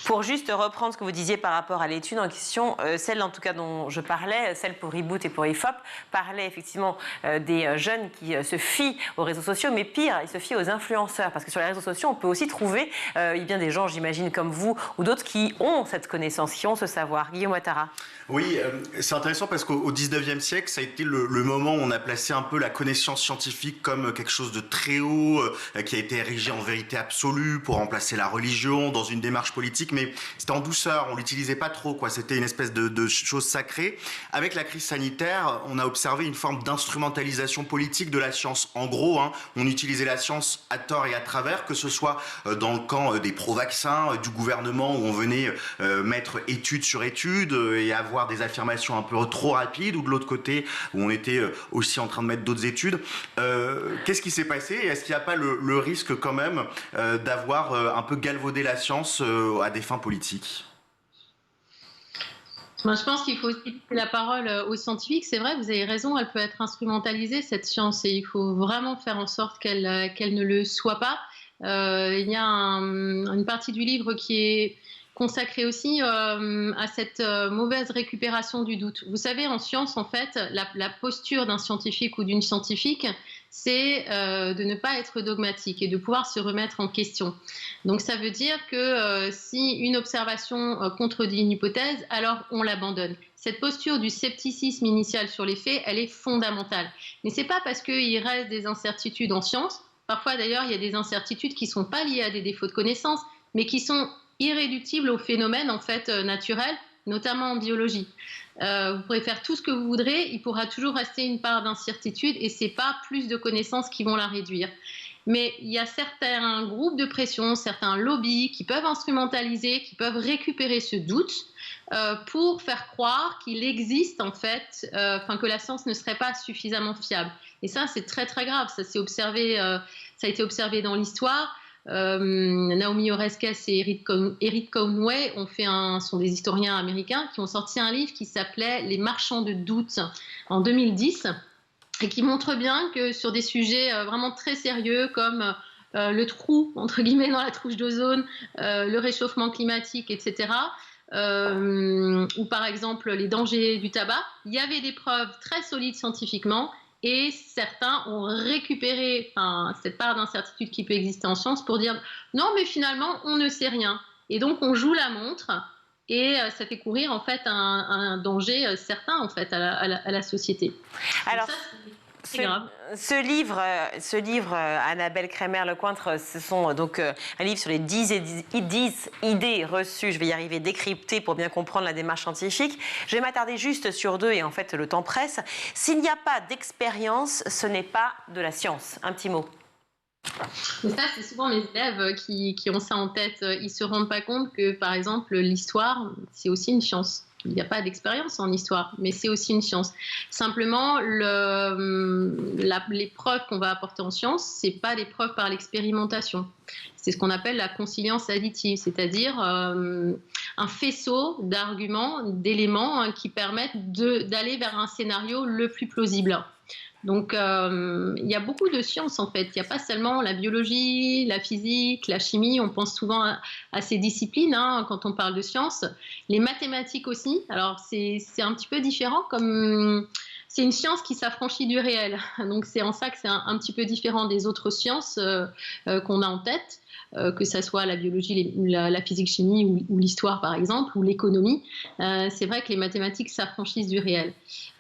Pour juste reprendre ce que vous disiez par rapport à l'étude en question, celle en tout cas dont je parlais, celle pour Reboot et pour IFOP, parlait effectivement des jeunes qui se fient aux réseaux sociaux, mais pire, ils se fient aux influenceurs, parce que sur les réseaux sociaux, on peut aussi trouver bien des gens, j'imagine, comme vous, ou d'autres qui ont cette connaissance, qui ont ce savoir. Guillaume Ouattara. Oui, c'est intéressant parce qu'au 19e siècle, ça a été le moment où on a placé un peu la connaissance scientifique comme quelque chose de très haut, qui a été érigé en vérité absolue pour remplacer la religion dans une démarche politique, mais c'était en douceur, on l'utilisait pas trop, quoi. C'était une espèce de chose sacrée. Avec la crise sanitaire, on a observé une forme d'instrumentalisation politique de la science. En gros, on utilisait la science à tort et à travers, que ce soit dans le camp des pro-vaccins, du gouvernement, où on venait mettre étude sur étude et avoir des affirmations un peu trop rapides, ou de l'autre côté, où on était aussi en train de mettre d'autres études. Qu'est-ce qui s'est passé? Est-ce qu'il n'y a pas le risque quand même d'avoir un peu galvaudé la science à des fins politiques? Je pense qu'il faut aussi laisser la parole aux scientifiques. C'est vrai, vous avez raison, elle peut être instrumentalisée, cette science, et il faut vraiment faire en sorte qu'elle ne le soit pas. Il y a une partie du livre qui est consacrée aussi à cette mauvaise récupération du doute. Vous savez, en science, en fait, la posture d'un scientifique ou d'une scientifique, c'est de ne pas être dogmatique et de pouvoir se remettre en question. Donc ça veut dire que si une observation contredit une hypothèse, alors on l'abandonne. Cette posture du scepticisme initial sur les faits, elle est fondamentale. Mais ce n'est pas parce qu'il reste des incertitudes en science. Parfois d'ailleurs, il y a des incertitudes qui ne sont pas liées à des défauts de connaissance, mais qui sont irréductibles aux phénomènes en fait naturels, notamment en biologie. Vous pourrez faire tout ce que vous voudrez, il pourra toujours rester une part d'incertitude et ce n'est pas plus de connaissances qui vont la réduire. Mais il y a certains groupes de pression, certains lobbies qui peuvent instrumentaliser, qui peuvent récupérer ce doute pour faire croire qu'il existe en fait, que la science ne serait pas suffisamment fiable. Et ça, c'est très très grave. Ça s'est observé, ça a été observé dans l'histoire. Naomi Oreskes et Eric Conway sont des historiens américains qui ont sorti un livre qui s'appelait Les marchands de doute en 2010. Et qui montre bien que sur des sujets vraiment très sérieux comme le trou, entre guillemets, dans la couche d'ozone, le réchauffement climatique, etc., ou par exemple les dangers du tabac, il y avait des preuves très solides scientifiquement et certains ont récupéré cette part d'incertitude qui peut exister en science pour dire non mais finalement on ne sait rien. Et donc on joue la montre et ça fait courir en fait un danger certain en fait à la société. Alors, ça, ce livre, Annabelle Kremer-Lecointre, ce sont donc un livre sur les 10 idées reçues, je vais y arriver, décryptées pour bien comprendre la démarche scientifique. Je vais m'attarder juste sur 2 et en fait le temps presse. S'il n'y a pas d'expérience, ce n'est pas de la science. Un petit mot. Mais ça, c'est souvent mes élèves qui ont ça en tête. Ils ne se rendent pas compte que, par exemple, l'histoire, c'est aussi une science. Il n'y a pas d'expérience en histoire, mais c'est aussi une science. Simplement, les preuves qu'on va apporter en science, ce n'est pas des preuves par l'expérimentation. C'est ce qu'on appelle la consilience additive, c'est-à-dire un faisceau d'arguments, d'éléments qui permettent d'aller vers un scénario le plus plausible. Donc, il y a beaucoup de sciences en fait. Il n'y a pas seulement la biologie, la physique, la chimie. On pense souvent à ces disciplines quand on parle de sciences. Les mathématiques aussi. Alors, c'est un petit peu différent comme... C'est une science qui s'affranchit du réel. Donc, c'est en ça que c'est un petit peu différent des autres sciences qu'on a en tête. Que ça soit la biologie, la physique-chimie ou l'histoire par exemple, ou l'économie. C'est vrai que les mathématiques s'affranchissent du réel.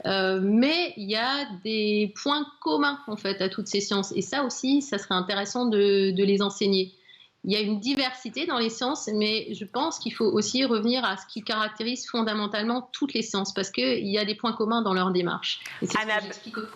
Mais il y a des points communs en fait à toutes ces sciences et ça aussi, ça serait intéressant de les enseigner. Il y a une diversité dans les sciences, mais je pense qu'il faut aussi revenir à ce qui caractérise fondamentalement toutes les sciences parce qu'il y a des points communs dans leur démarche. Et c'est ce que j'explique aussi.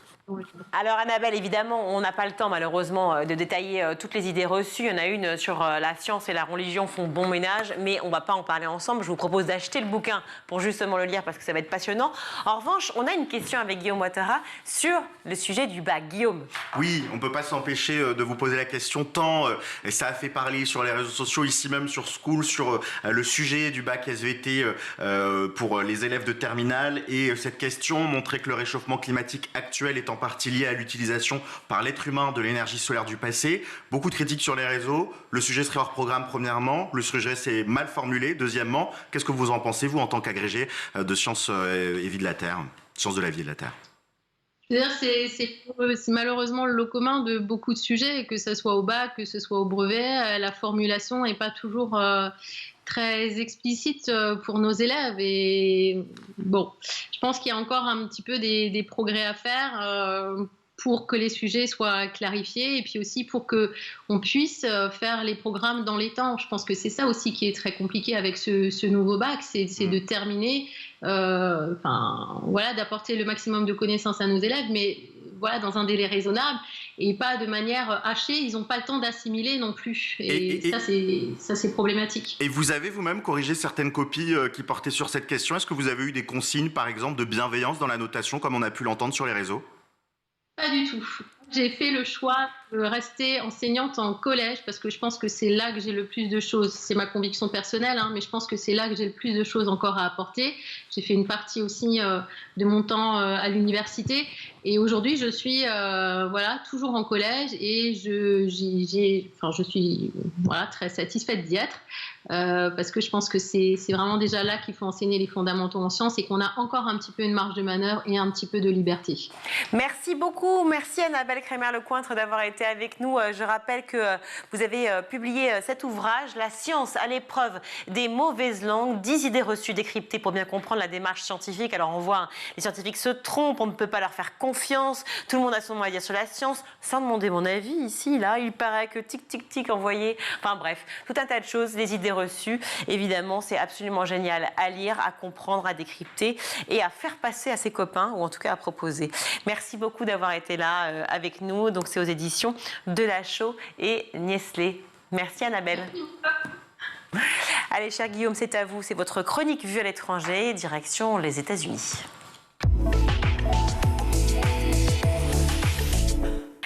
Alors Annabelle, évidemment, on n'a pas le temps malheureusement de détailler toutes les idées reçues. Il y en a une sur la science et la religion font bon ménage, mais on ne va pas en parler ensemble. Je vous propose d'acheter le bouquin pour justement le lire parce que ça va être passionnant. En revanche, on a une question avec Guillaume Ouattara sur le sujet du bac. Guillaume. Oui, on ne peut pas s'empêcher de vous poser la question tant et ça a fait parler sur les réseaux sociaux, ici même sur School, sur le sujet du bac SVT pour les élèves de terminale et cette question montrait que le réchauffement climatique actuel est en partie lié à l'utilisation par l'être humain de l'énergie solaire du passé. Beaucoup de critiques sur les réseaux. Le sujet serait hors programme, premièrement. Le sujet, c'est mal formulé, deuxièmement. Qu'est-ce que vous en pensez, vous, en tant qu'agrégé de sciences et vie de la Terre, sciences de la vie et de la Terre? C'est malheureusement le lot commun de beaucoup de sujets, que ce soit au bac, que ce soit au brevet. La formulation n'est pas toujours très explicite pour nos élèves. Et bon, je pense qu'il y a encore un petit peu des progrès à faire pour que les sujets soient clarifiés et puis aussi pour qu'on puisse faire les programmes dans les temps. Je pense que c'est ça aussi qui est très compliqué avec ce nouveau bac, c'est de terminer, d'apporter le maximum de connaissances à nos élèves, mais voilà, dans un délai raisonnable et pas de manière hachée. Ils n'ont pas le temps d'assimiler non plus. Et ça, c'est problématique. Et vous avez vous-même corrigé certaines copies qui portaient sur cette question. Est-ce que vous avez eu des consignes, par exemple, de bienveillance dans la notation, comme on a pu l'entendre sur les réseaux? Pas du tout. J'ai fait le choix de rester enseignante en collège parce que je pense que c'est là que j'ai le plus de choses. C'est ma conviction personnelle, mais je pense que c'est là que j'ai le plus de choses encore à apporter. J'ai fait une partie aussi de mon temps à l'université et aujourd'hui je suis toujours en collège et je suis très satisfaite d'y être parce que je pense que c'est vraiment déjà là qu'il faut enseigner les fondamentaux en sciences et qu'on a encore un petit peu une marge de manœuvre et un petit peu de liberté. Merci beaucoup, merci Annabelle Kremer-Lecointre d'avoir été été avec nous. Je rappelle que vous avez publié cet ouvrage, La science à l'épreuve des mauvaises langues, 10 idées reçues décryptées pour bien comprendre la démarche scientifique. Alors on voit, les scientifiques se trompent, on ne peut pas leur faire confiance, tout le monde a son mot à dire sur la science, sans demander mon avis ici, là, il paraît que tic, tic, tic, envoyé. Enfin bref, tout un tas de choses, des idées reçues. Évidemment, c'est absolument génial à lire, à comprendre, à décrypter et à faire passer à ses copains, ou en tout cas à proposer. Merci beaucoup d'avoir été là avec nous. Donc c'est aux éditions Delachaux et Niestlé. Merci Annabelle. Allez, cher Guillaume, c'est à vous. C'est votre chronique vue à l'étranger, direction les États-Unis.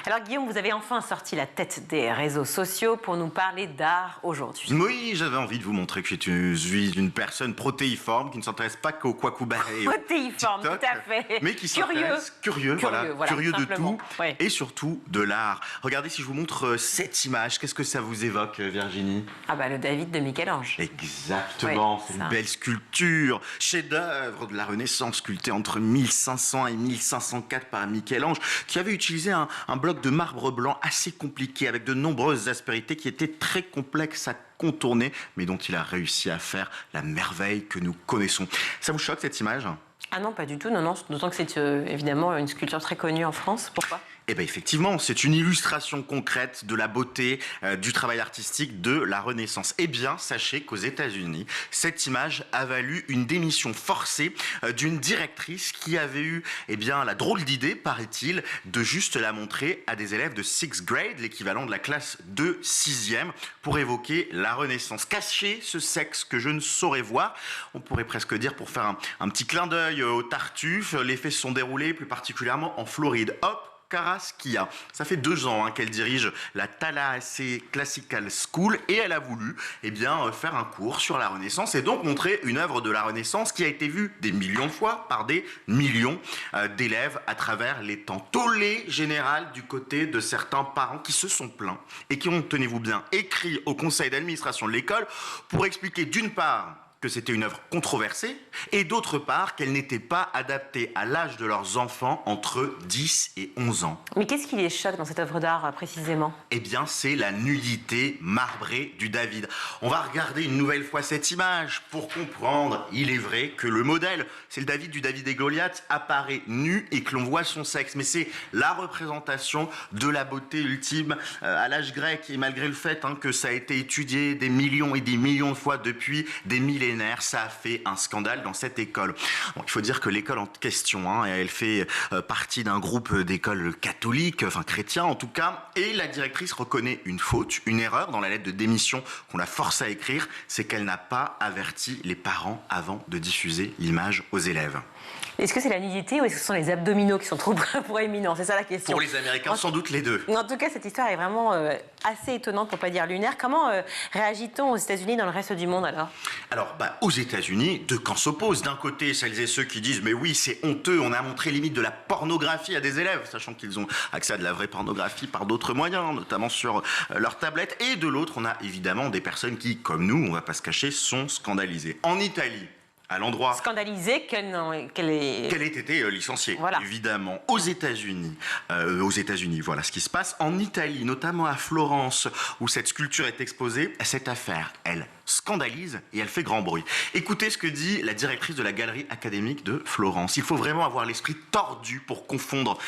Alors Guillaume, vous avez enfin sorti la tête des réseaux sociaux pour nous parler d'art aujourd'hui. Oui, j'avais envie de vous montrer que je suis une personne protéiforme qui ne s'intéresse pas qu'au Kwakubara et au Protéiforme, TikTok, tout à fait. mais qui s'intéresse curieux de tout ouais. et surtout de l'art. Regardez, si je vous montre cette image, qu'est-ce que ça vous évoque, Virginie? Ah bah le David de Michel-Ange. Exactement, Ouais, c'est une belle sculpture, chef-d'œuvre de la Renaissance, sculpté entre 1500 et 1504 par Michel-Ange, qui avait utilisé un bloc de marbre blanc assez compliqué, avec de nombreuses aspérités qui étaient très complexes à contourner, mais dont il a réussi à faire la merveille que nous connaissons. Ça vous choque cette image ? Ah non, pas du tout, non, d'autant que c'est évidemment une sculpture très connue en France. Pourquoi ? Eh bien effectivement, c'est une illustration concrète de la beauté du travail artistique de la Renaissance. Eh bien, sachez qu'aux États-Unis, cette image a valu une démission forcée d'une directrice qui avait eu la drôle d'idée, paraît-il, de juste la montrer à des élèves de 6th grade, l'équivalent de la classe de 6e, pour évoquer la Renaissance. Cacher ce sexe que je ne saurais voir, on pourrait presque dire, pour faire un petit clin d'œil au Tartuffe, les faits se sont déroulés plus particulièrement en Floride. Hop, Karaskia. Ça fait 2 ans qu'elle dirige la Tallahassee Classical School et elle a voulu faire un cours sur la Renaissance et donc montrer une œuvre de la Renaissance qui a été vue des millions de fois par des millions d'élèves à travers les temps. Tollé général du côté de certains parents qui se sont plaints et qui ont, tenez-vous bien, écrit au conseil d'administration de l'école pour expliquer d'une part que c'était une œuvre controversée, et d'autre part qu'elle n'était pas adaptée à l'âge de leurs enfants entre 10 et 11 ans. Mais qu'est-ce qui les choque dans cette œuvre d'art précisément ? Eh bien, c'est la nudité marbrée du David. On va regarder une nouvelle fois cette image pour comprendre, il est vrai, que le modèle, c'est le David du David et Goliath, apparaît nu et que l'on voit son sexe. Mais c'est la représentation de la beauté ultime à l'âge grec, et malgré le fait que ça a été étudié des millions et des millions de fois depuis des millénaires, ça a fait un scandale dans cette école. Bon, il faut dire que l'école en question, elle fait partie d'un groupe d'écoles catholiques, enfin chrétiens en tout cas, et la directrice reconnaît une faute, une erreur dans la lettre de démission qu'on la force à écrire, c'est qu'elle n'a pas averti les parents avant de diffuser l'image aux élèves. Est-ce que c'est la nudité ou est-ce que ce sont les abdominaux qui sont trop proéminents ? C'est ça la question. Pour les Américains, sans doute les deux. En tout cas, cette histoire est vraiment assez étonnante, pour ne pas dire lunaire. Comment réagit-on aux États-Unis dans le reste du monde alors ? Alors, aux États-Unis, deux camps s'opposent. D'un côté, celles et ceux qui disent « mais oui, c'est honteux, on a montré limite de la pornographie à des élèves », sachant qu'ils ont accès à de la vraie pornographie par d'autres moyens, notamment sur leur tablette. Et de l'autre, on a évidemment des personnes qui, comme nous, on ne va pas se cacher, sont scandalisées. En Italie, à l'endroit... Scandalisée qu'elle ait été licenciée, voilà. Évidemment. Aux États-Unis, voilà ce qui se passe. En Italie, notamment à Florence, où cette sculpture est exposée, cette affaire, elle scandalise et elle fait grand bruit. Écoutez ce que dit la directrice de la galerie académique de Florence. Il faut vraiment avoir l'esprit tordu pour confondre.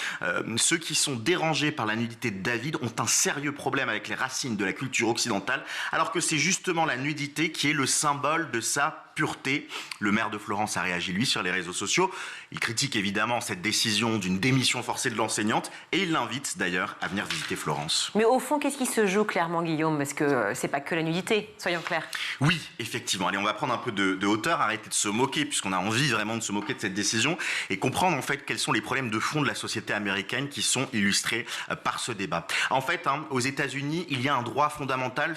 Ceux qui sont dérangés par la nudité de David ont un sérieux problème avec les racines de la culture occidentale, alors que c'est justement la nudité qui est le symbole de sa pureté. Le maire de Florence a réagi, lui, sur les réseaux sociaux. Il critique évidemment cette décision d'une démission forcée de l'enseignante et il l'invite d'ailleurs à venir visiter Florence. Mais au fond, qu'est-ce qui se joue clairement, Guillaume ? Parce que c'est pas que la nudité, soyons clairs. Oui, effectivement. Allez, on va prendre un peu de hauteur, arrêter de se moquer, puisqu'on a envie vraiment de se moquer de cette décision, et comprendre en fait quels sont les problèmes de fond de la société américaine qui sont illustrés par ce débat. En fait, aux États-Unis, il y a un droit fondamental,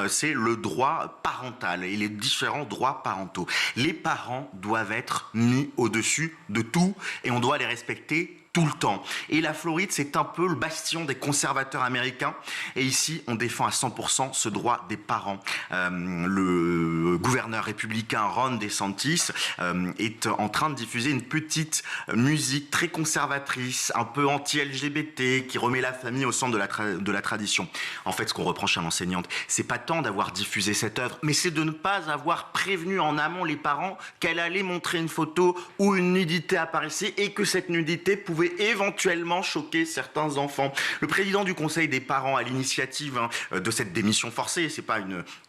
c'est le droit parental et les différents droits parentaux. Les parents doivent être mis au-dessus de tout et on doit les respecter tout le temps. Et la Floride, c'est un peu le bastion des conservateurs américains. Et ici, on défend à 100% ce droit des parents. Le gouverneur républicain Ron DeSantis est en train de diffuser une petite musique très conservatrice, un peu anti-LGBT, qui remet la famille au centre de la tradition. En fait, ce qu'on reproche à l'enseignante, c'est pas tant d'avoir diffusé cette œuvre, mais c'est de ne pas avoir prévenu en amont les parents qu'elle allait montrer une photo où une nudité apparaissait et que cette nudité pouvait éventuellement choquer certains enfants. Le président du conseil des parents à l'initiative de cette démission forcée,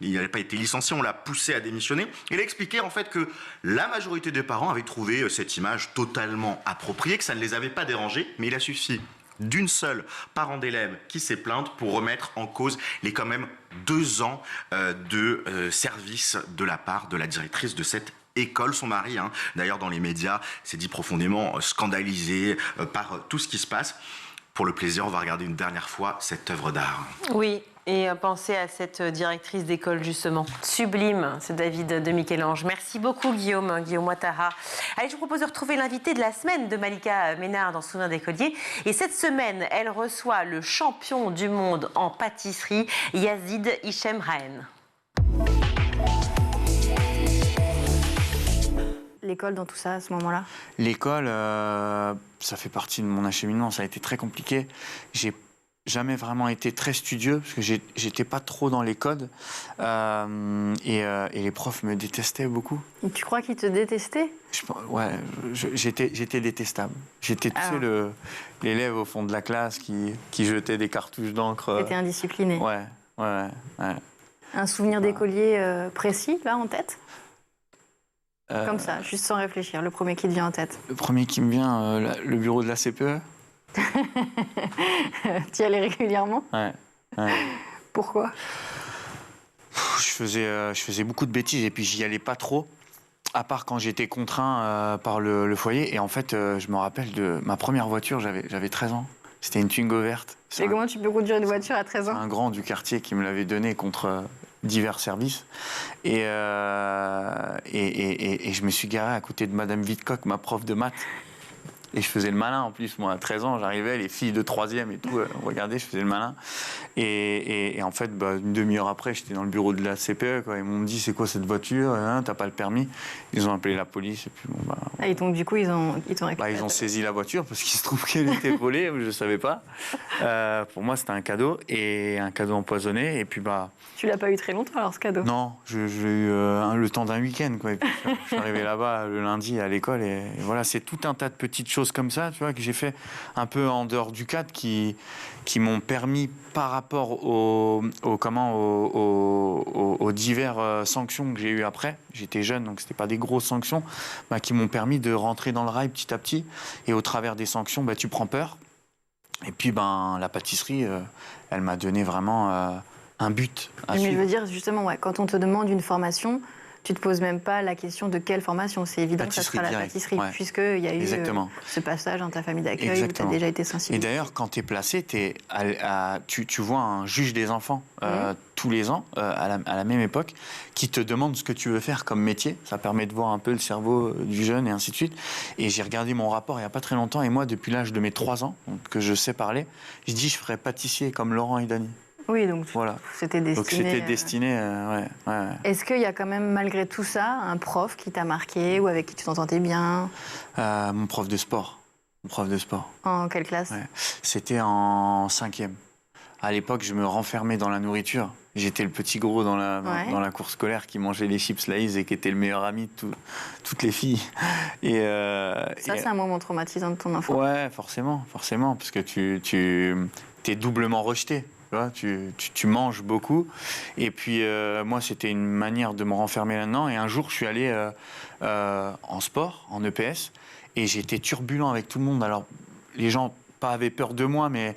il n'avait pas été licencié, on l'a poussé à démissionner. Il a expliqué en fait que la majorité des parents avaient trouvé cette image totalement appropriée, que ça ne les avait pas dérangés, mais il a suffi d'une seule parent d'élève qui s'est plainte pour remettre en cause les quand même 2 ans de service de la part de la directrice de cette école. Son mari, d'ailleurs dans les médias, s'est dit profondément scandalisé par tout ce qui se passe. Pour le plaisir, on va regarder une dernière fois cette œuvre d'art. Oui, et pensez à cette directrice d'école justement. Sublime, ce David de Michel-Ange. Merci beaucoup Guillaume Ouattara. Allez, je vous propose de retrouver l'invité de la semaine de Malika Ménard dans Souvenir d'écolier. Et cette semaine, elle reçoit le champion du monde en pâtisserie, Yazid Hichem Rahen. L'école dans tout ça, à ce moment-là? L'école, ça fait partie de mon acheminement. Ça a été très compliqué. J'ai jamais vraiment été très studieux parce que j'étais pas trop dans les codes et les profs me détestaient beaucoup. Et tu crois qu'ils te détestaient? Ouais, j'étais détestable. J'étais, tu sais, l'élève au fond de la classe qui jetait des cartouches d'encre. T'étais indiscipliné. Ouais. Un souvenir d'écolier précis, là, en tête? Comme ça, juste sans réfléchir, le premier qui te vient en tête. Le premier qui me vient, le bureau de la CPE. Tu y allais régulièrement? Ouais. Pourquoi? Je faisais beaucoup de bêtises et puis j'y allais pas trop, à part quand j'étais contraint par le foyer. Et en fait, je me rappelle de ma première voiture, j'avais 13 ans. C'était une Twingo verte. Et comment tu peux conduire une voiture à 13 ans? Un grand du quartier qui me l'avait donnée contre divers services. Et je me suis garé à côté de Madame Vidcock, ma prof de maths. Et je faisais le malin en plus, moi à 13 ans, j'arrivais, les filles de 3e et tout, regardez, je faisais le malin. Et en fait, une demi-heure après, j'étais dans le bureau de la CPE, quoi. Ils m'ont dit, c'est quoi cette voiture? T'as pas le permis? Ils ont appelé la police et puis bon, Et donc du coup, ils t'ont récupéré. Ils ont saisi la voiture parce qu'il se trouve qu'elle était volée, je savais pas. Pour moi, c'était un cadeau empoisonné et puis Tu l'as pas eu très longtemps alors ce cadeau? Non, j'ai eu le temps d'un week-end, quoi. Et puis, je suis arrivé là-bas le lundi à l'école et voilà, c'est tout un tas de petites choses comme ça, tu vois, que j'ai fait un peu en dehors du cadre qui m'ont permis par rapport aux diverses sanctions que j'ai eues après. J'étais jeune, donc c'était pas des grosses sanctions, qui m'ont permis de rentrer dans le rail petit à petit. Et au travers des sanctions, tu prends peur. Et puis, la pâtisserie, elle m'a donné vraiment un but à suivre. Mais je veux dire, justement, quand on te demande une formation, tu ne te poses même pas la question de quelle formation. C'est évident que ça sera la pâtisserie, puisqu'il y a eu ce passage dans ta famille d'accueil où tu as déjà été sensibilisé. Et d'ailleurs, quand tu es placé, tu vois un juge des enfants tous les ans, à la même époque, qui te demande ce que tu veux faire comme métier. Ça permet de voir un peu le cerveau du jeune et ainsi de suite. Et j'ai regardé mon rapport il n'y a pas très longtemps, et moi, depuis l'âge de mes 3 ans, donc, que je sais parler, je dis je ferais pâtissier comme Laurent et Dany. Oui, donc voilà. C'était destiné. Donc c'était destiné, ouais. Est-ce qu'il y a quand même, malgré tout ça, un prof qui t'a marqué ou avec qui tu t'entendais bien? Mon prof de sport. En quelle classe? C'était en 5e. À l'époque, je me renfermais dans la nourriture. J'étais le petit gros dans la cour scolaire qui mangeait les chips Lays et qui était le meilleur ami de toutes les filles. C'est un moment traumatisant de ton enfance. Ouais, forcément, parce que tu es doublement rejeté. Tu manges beaucoup. Et puis, moi, c'était une manière de me renfermer là-dedans. Et un jour, je suis allé en sport, en EPS, et j'étais turbulent avec tout le monde. Alors, les gens avaient peur de moi, mais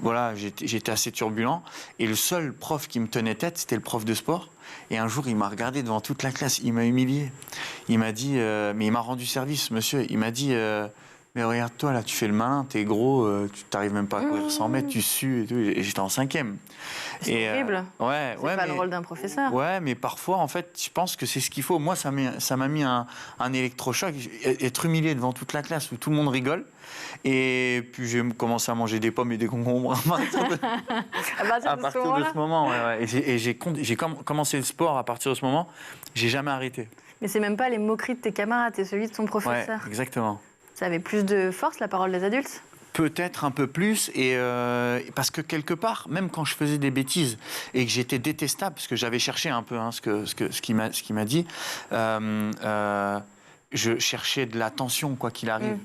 voilà, j'étais assez turbulent. Et le seul prof qui me tenait tête, c'était le prof de sport. Et un jour, il m'a regardé devant toute la classe. Il m'a humilié. Il m'a dit, mais il m'a rendu service, monsieur. Il m'a dit... mais regarde-toi, là, tu fais le malin, t'es gros, tu t'arrives même pas à courir 100 mètres, tu sues et tout. Et j'étais en 5e. C'est horrible. C'est pas le rôle d'un professeur. Ouais, mais parfois, en fait, je pense que c'est ce qu'il faut. Moi, ça m'a mis un électrochoc. Être humilié devant toute la classe où tout le monde rigole. Et puis, j'ai commencé à manger des pommes et des concombres à partir de ce moment. Ouais. Et j'ai commencé le sport à partir de ce moment. J'ai jamais arrêté. Mais c'est même pas les moqueries de tes camarades, c'est celui de ton professeur. Ouais, exactement. Ça avait plus de force, la parole des adultes ? Peut-être un peu plus, et parce que quelque part, même quand je faisais des bêtises et que j'étais détestable, parce que j'avais cherché un peu ce qu'il m'a dit, je cherchais de l'attention, quoi qu'il arrive.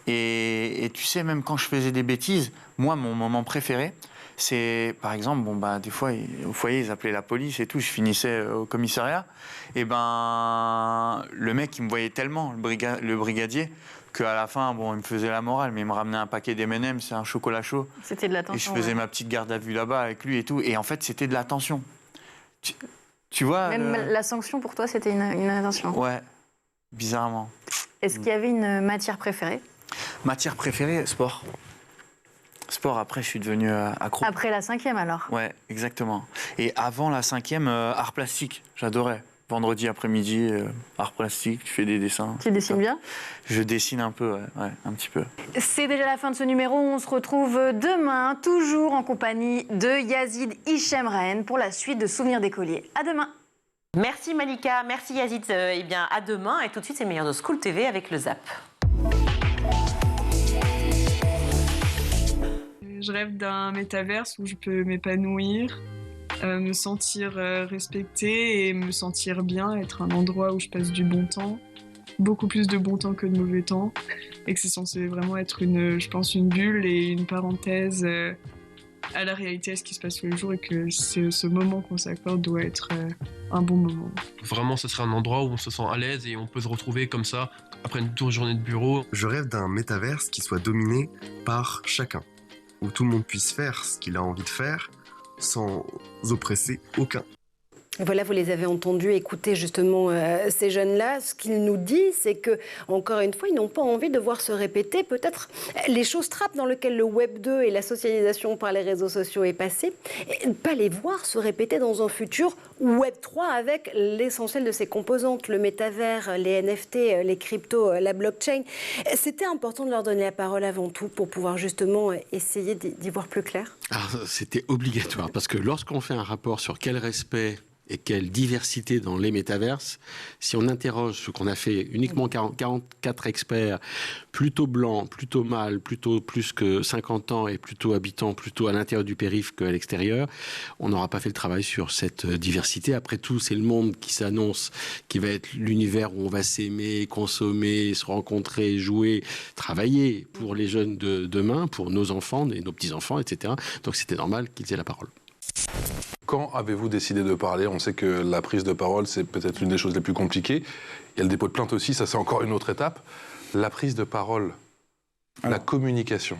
Et tu sais, même quand je faisais des bêtises, moi, mon moment préféré, c'est, par exemple, des fois, au foyer, ils appelaient la police et tout, je finissais au commissariat, et le mec, il me voyait tellement, le brigadier, qu'à la fin, il me faisait la morale, mais il me ramenait un paquet d'M&M's, c'est un chocolat chaud. C'était de l'attention. Et je faisais ma petite garde à vue là-bas avec lui et tout. Et en fait, c'était de l'attention. Tu vois... Même la sanction, pour toi, c'était une attention. Ouais, bizarrement. Est-ce qu'il y avait une matière préférée ? Matière préférée, sport. Sport, après, je suis devenu accro. Après la 5e, alors ? Ouais, exactement. Et avant la 5e, art plastique, j'adorais. Vendredi après-midi, art plastique, tu fais des dessins. Tu dessines bien ? Je dessine un peu, ouais, un petit peu. C'est déjà la fin de ce numéro. On se retrouve demain, toujours en compagnie de Yazid Hichemraen pour la suite de Souvenirs d'écoliers. À demain. Merci Malika, merci Yazid. Eh bien, à demain. Et tout de suite, c'est meilleur de School TV avec le Zap. Je rêve d'un métaverse où je peux m'épanouir, me sentir respectée et me sentir bien, être un endroit où je passe du bon temps, beaucoup plus de bon temps que de mauvais temps, et que c'est censé vraiment être je pense, une bulle et une parenthèse à la réalité, à ce qui se passe tous les jours, et que ce moment qu'on s'accorde doit être un bon moment. Vraiment, ce serait un endroit où on se sent à l'aise et on peut se retrouver comme ça après une dure journée de bureau. Je rêve d'un métaverse qui soit dominé par chacun, où tout le monde puisse faire ce qu'il a envie de faire sans oppresser aucun. Voilà, vous les avez entendus écouter justement ces jeunes-là. Ce qu'ils nous disent, c'est que, encore une fois, ils n'ont pas envie de voir se répéter peut-être les choses trappes dans lesquelles le Web 2 et la socialisation par les réseaux sociaux est passée, et ne pas les voir se répéter dans un futur Web 3 avec l'essentiel de ses composantes, le métavers, les NFT, les cryptos, la blockchain. C'était important de leur donner la parole avant tout pour pouvoir justement essayer d'y voir plus clair. Alors, c'était obligatoire parce que lorsqu'on fait un rapport sur quel respect et quelle diversité dans les métaverses, si on interroge ce qu'on a fait uniquement 44 experts, plutôt blancs, plutôt mâles, plutôt plus que 50 ans et plutôt habitants plutôt à l'intérieur du périph' qu'à l'extérieur, on n'aura pas fait le travail sur cette diversité. Après tout, c'est le monde qui s'annonce, qui va être l'univers où on va s'aimer, consommer, se rencontrer, jouer, travailler pour les jeunes de demain, pour nos enfants et nos petits-enfants, etc. Donc c'était normal qu'ils aient la parole. Quand avez-vous décidé de parler ? On sait que la prise de parole, c'est peut-être l'une des choses les plus compliquées. Il y a le dépôt de plainte aussi, ça c'est encore une autre étape. La prise de parole, la communication.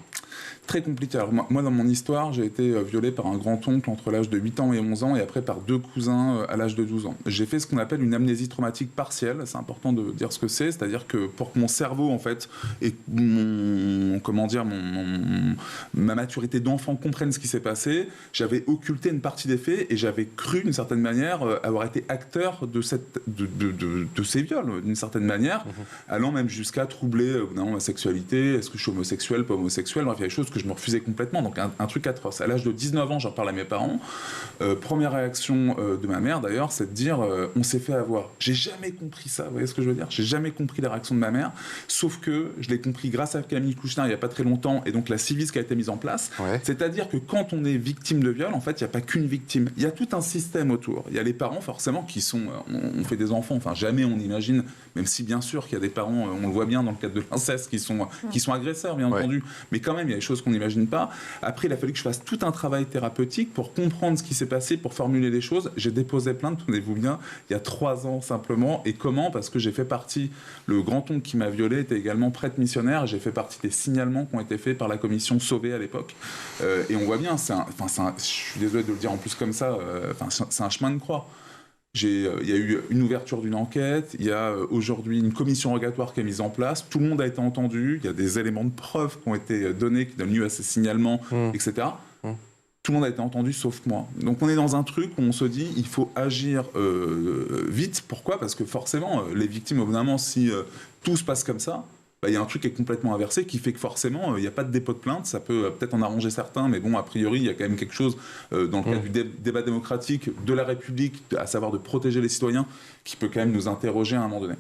Très compliqué. Alors moi, dans mon histoire, j'ai été violé par un grand-oncle entre l'âge de 8 ans et 11 ans et après par 2 cousins à l'âge de 12 ans. J'ai fait ce qu'on appelle une amnésie traumatique partielle. C'est important de dire ce que c'est. C'est-à-dire que pour que mon cerveau, en fait, et ma maturité d'enfant comprenne ce qui s'est passé, j'avais occulté une partie des faits et j'avais cru, d'une certaine manière, avoir été acteur de ces viols, d'une certaine manière, allant même jusqu'à troubler ma sexualité. Est-ce que je suis homosexuel, pas homosexuel ? Bref, il y a des choses que je me refusais complètement, donc un truc atroce. À l'âge de 19 ans, j'en parle à mes parents. Première réaction de ma mère, d'ailleurs, c'est de dire on s'est fait avoir. J'ai jamais compris ça, vous voyez ce que je veux dire ? J'ai jamais compris la réaction de ma mère, sauf que je l'ai compris grâce à Camille Kouchner il n'y a pas très longtemps, et donc la Civis qui a été mise en place. Ouais. C'est-à-dire que quand on est victime de viol, en fait, il n'y a pas qu'une victime. Il y a tout un système autour. Il y a les parents, forcément, qui sont... on fait des enfants, enfin, jamais on imagine, même si, bien sûr, qu'il y a des parents, on le voit bien dans le cadre de l'inceste, qui sont agresseurs, bien entendu, mais quand même, il y a des choses qu'on n'imagine pas. Après, il a fallu que je fasse tout un travail thérapeutique pour comprendre ce qui s'est passé, pour formuler les choses. J'ai déposé plainte, tenez-vous bien, il y a 3 ans simplement. Et comment ? Parce que j'ai fait partie, le grand-oncle qui m'a violé était également prêtre missionnaire, j'ai fait partie des signalements qui ont été faits par la commission Sauvé à l'époque. Et on voit bien, je suis désolé de le dire en plus comme ça, c'est un chemin de croix. Il y a eu une ouverture d'une enquête, il y a aujourd'hui une commission rogatoire qui est mise en place, tout le monde a été entendu, il y a des éléments de preuve qui ont été donnés, qui donnent lieu à ces signalements, etc. Tout le monde a été entendu sauf moi. Donc on est dans un truc où on se dit il faut agir vite. Pourquoi ? Parce que forcément, les victimes, au bout d'un moment, si tout se passe comme ça, il y a un truc qui est complètement inversé qui fait que forcément, il n'y a pas de dépôt de plainte. Ça peut peut-être en arranger certains, mais bon, a priori, il y a quand même quelque chose dans le cadre du débat démocratique de la République, à savoir de protéger les citoyens, qui peut quand même nous interroger à un moment donné.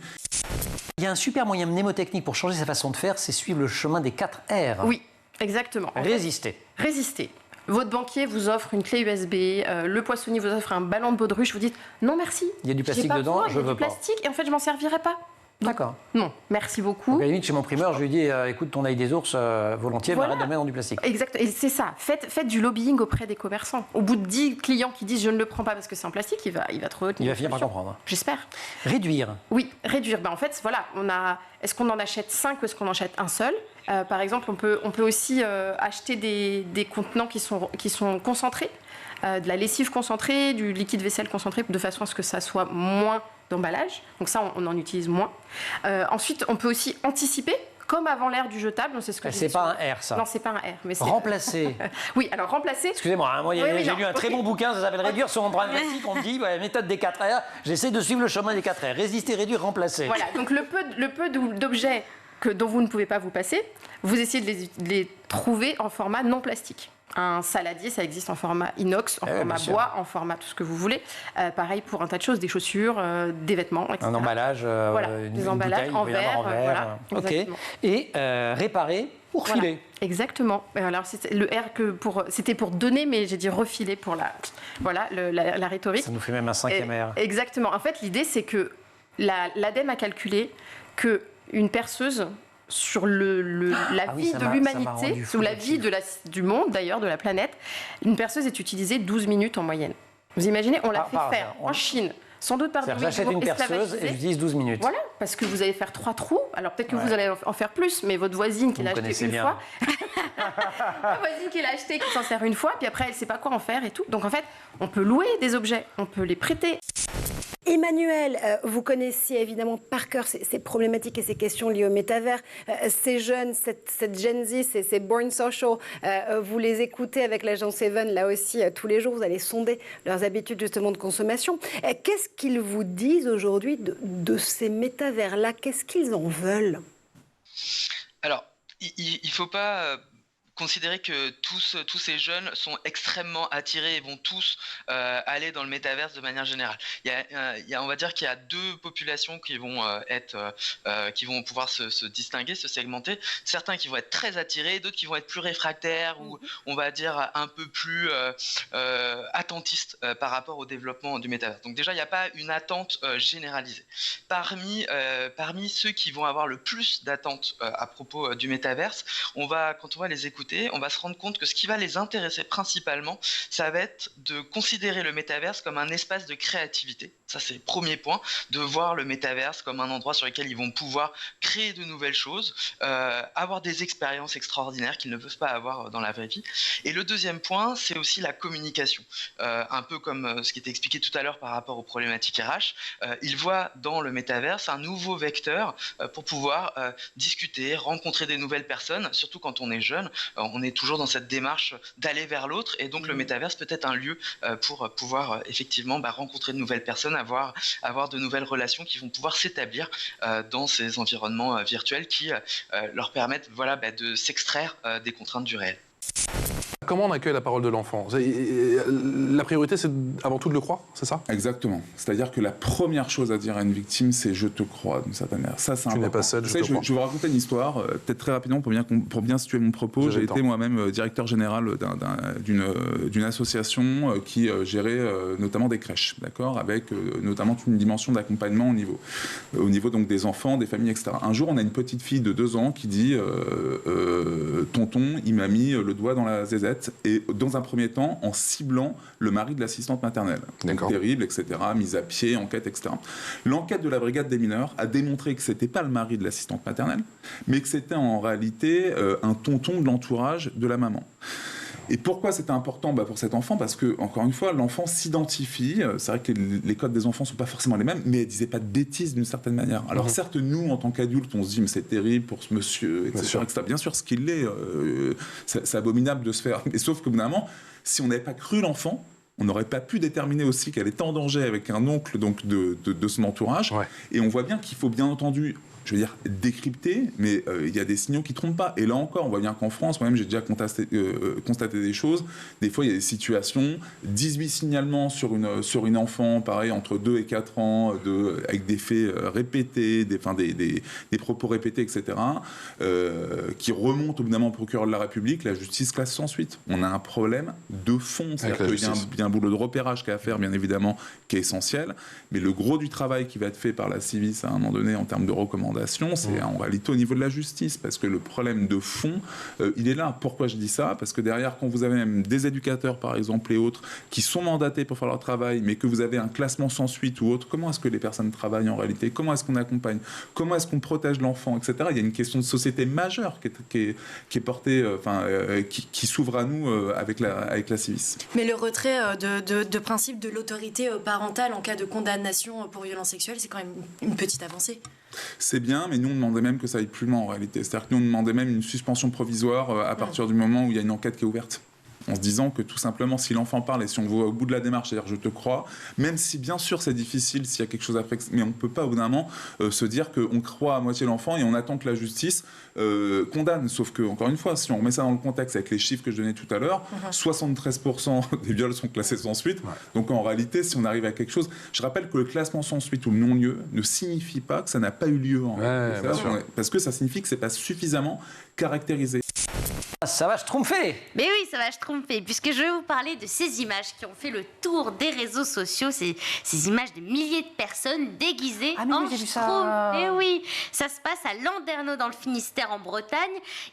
Il y a un super moyen mnémotechnique pour changer sa façon de faire, c'est suivre le chemin des 4 R. Oui, exactement. Résister. Résister. Votre banquier vous offre une clé USB, le poissonnier vous offre un ballon de baudruche, vous dites non merci. Il y a du plastique dedans, je veux pas. Il y a du plastique et en fait je m'en servirai pas. D'accord. Non, merci beaucoup. Donc, à la limite, chez mon primeur, je lui dis écoute, ton ail des ours, volontiers, mais arrête de mettre dans du plastique. Exact, et c'est ça. Faites du lobbying auprès des commerçants. Au bout de 10 clients qui disent je ne le prends pas parce que c'est en plastique, il va trouver. Il va finir par comprendre. J'espère. Réduire. Oui, réduire. En fait, voilà, est-ce qu'on en achète 5 ou est-ce qu'on en achète un seul ? Par exemple, on peut aussi acheter des contenants qui sont concentrés, de la lessive concentrée, du liquide vaisselle concentré, de façon à ce que ça soit moins d'emballage. Donc ça, on en utilise moins. Ensuite, on peut aussi anticiper, comme avant l'ère du jetable. C'est pas un R, ça. Non, c'est pas un R. Mais remplacer. Oui, alors remplacer. Excusez-moi, moi j'ai lu un très bon bouquin, ça s'appelle Réduire sur mon bras plastique. On me dit, méthode des 4 R. J'essaie de suivre le chemin des 4 R. Résister, réduire, remplacer. Voilà, donc le peu d'objets dont vous ne pouvez pas vous passer, vous essayez de les trouver en format non plastique. Un saladier, ça existe en format inox, en format bois, en format tout ce que vous voulez. Pareil pour un tas de choses, des chaussures, des vêtements, etc. Un emballage, des emballages en verre. Voilà, ok. Et réparer pour filer. Exactement. Alors le R c'était pour donner, mais j'ai dit refiler pour la rhétorique. Ça nous fait même un 5e R. Exactement. En fait, l'idée c'est que l'ADEME a calculé que une perceuse sur la vie de l'humanité, sur la vie du monde d'ailleurs, de la planète, une perceuse est utilisée 12 minutes en moyenne. Vous imaginez, on l'a fait faire en Chine, sans doute par des j'achète une perceuse et j'utilise 12 minutes. Voilà, parce que vous allez faire 3 trous, alors peut-être que vous allez en faire plus, mais votre voisine qui l'a acheté une fois, la voisine qui l'a acheté, qui s'en sert une fois, puis après elle ne sait pas quoi en faire et tout. Donc en fait, on peut louer des objets, on peut les prêter. Emmanuel, vous connaissiez évidemment par cœur ces problématiques et ces questions liées au métavers. Ces jeunes, cette Gen Z, ces Born Social, vous les écoutez avec l'agence Even, là aussi, tous les jours, vous allez sonder leurs habitudes justement de consommation. Qu'est-ce qu'ils vous disent aujourd'hui de ces métavers-là ? Qu'est-ce qu'ils en veulent ? Alors, il ne faut pas considérer que tous ces jeunes sont extrêmement attirés et vont tous aller dans le métaverse de manière générale. On va dire qu'il y a 2 populations qui vont qui vont pouvoir se distinguer, se segmenter. Certains qui vont être très attirés, d'autres qui vont être plus réfractaires ou on va dire un peu plus attentistes par rapport au développement du métaverse. Donc déjà, il n'y a pas une attente généralisée. Parmi ceux qui vont avoir le plus d'attentes à propos du métaverse, quand on va les écouter, on va se rendre compte que ce qui va les intéresser principalement, ça va être de considérer le métaverse comme un espace de créativité. Ça, c'est le premier point, de voir le métaverse comme un endroit sur lequel ils vont pouvoir créer de nouvelles choses, avoir des expériences extraordinaires qu'ils ne peuvent pas avoir dans la vraie vie. Et le deuxième point, c'est aussi la communication. Un peu comme ce qui était expliqué tout à l'heure par rapport aux problématiques RH, ils voient dans le métaverse un nouveau vecteur pour pouvoir discuter, rencontrer des nouvelles personnes, surtout quand on est jeune. On est toujours dans cette démarche d'aller vers l'autre et donc le métaverse peut être un lieu pour pouvoir effectivement rencontrer de nouvelles personnes, avoir de nouvelles relations qui vont pouvoir s'établir dans ces environnements virtuels qui leur permettent de s'extraire des contraintes du réel. Comment on accueille la parole de l'enfant ? La priorité, c'est avant tout de le croire, c'est ça ? Exactement. C'est-à-dire que la première chose à dire à une victime, c'est « je te crois » d'une certaine manière. Ça, c'est important. Tu n'es pas seul, je te crois. Je vais vous raconter une histoire, peut-être très rapidement pour bien situer mon propos. J'ai été moi-même directeur général d'une association qui gérait notamment des crèches, d'accord, avec notamment une dimension d'accompagnement au niveau donc des enfants, des familles, etc. Un jour, on a une petite fille de 2 ans qui dit tonton, il m'a mis le doigt dans la zézette, et dans un premier temps en ciblant le mari de l'assistante maternelle. Donc, terrible, etc., mise à pied, enquête, etc. L'enquête de la brigade des mineurs a démontré que c'était pas le mari de l'assistante maternelle, mais que c'était en réalité un tonton de l'entourage de la maman. Et pourquoi c'était important pour cet enfant? Parce que, encore une fois, l'enfant s'identifie. C'est vrai que les codes des enfants ne sont pas forcément les mêmes, mais elle ne disait pas de bêtises d'une certaine manière. Alors certes, nous, en tant qu'adultes, on se dit, mais c'est terrible pour ce monsieur, etc. Bien sûr, ce qu'il est, c'est abominable de se faire. Mais sauf que, évidemment, si on n'avait pas cru l'enfant, on n'aurait pas pu déterminer aussi qu'elle était en danger avec un oncle donc de son entourage. Et on voit bien qu'il faut bien entendu, je veux dire, décrypter, mais il y a des signaux qui ne trompent pas. Et là encore, on voit bien qu'en France, moi-même, j'ai déjà constaté des choses. Des fois, il y a des situations, 18 signalements sur une enfant, pareil, entre 2 et 4 ans, avec des faits répétés, des propos répétés, etc., qui remontent évidemment au procureur de la République. La justice classe sans suite. On a un problème de fond. C'est-à-dire qu'il y a un boulot de repérage qui est à faire, bien évidemment, qui est essentiel. Mais le gros du travail qui va être fait par la Civis à un moment donné, en termes de recommandations, c'est en réalité au niveau de la justice, parce que le problème de fond, il est là. Pourquoi je dis ça? Parce que derrière, quand vous avez même des éducateurs, par exemple, et autres, qui sont mandatés pour faire leur travail, mais que vous avez un classement sans suite ou autre, comment est-ce que les personnes travaillent en réalité? Comment est-ce qu'on accompagne? Comment est-ce qu'on protège l'enfant, etc. Il y a une question de société majeure qui est portée, qui s'ouvre à nous avec la Civis. Mais le retrait de principe de l'autorité parentale en cas de condamnation pour violence sexuelle, c'est quand même une petite avancée. C'est bien, mais nous on demandait même que ça aille plus loin en réalité. C'est-à-dire que nous on demandait même une suspension provisoire à partir du moment où il y a une enquête qui est ouverte. En se disant que tout simplement, si l'enfant parle et si on va au bout de la démarche, c'est-à-dire je te crois, même si bien sûr c'est difficile s'il y a quelque chose après, mais on ne peut pas au bout d'un moment se dire qu'on croit à moitié l'enfant et on attend que la justice condamne. Sauf que, encore une fois, si on remet ça dans le contexte avec les chiffres que je donnais tout à l'heure, 73% des viols sont classés sans suite. Donc en réalité, si on arrive à quelque chose, je rappelle que le classement sans suite ou le non-lieu ne signifie pas que ça n'a pas eu lieu. Parce que ça signifie que c'est pas suffisamment caractérisé. Ça va schtroumpfer. Mais oui, ça va schtroumpfer, puisque je vais vous parler de ces images qui ont fait le tour des réseaux sociaux, ces images de milliers de personnes déguisées en schtroumpf. Et oui, ça se passe à Landerneau dans le Finistère en Bretagne.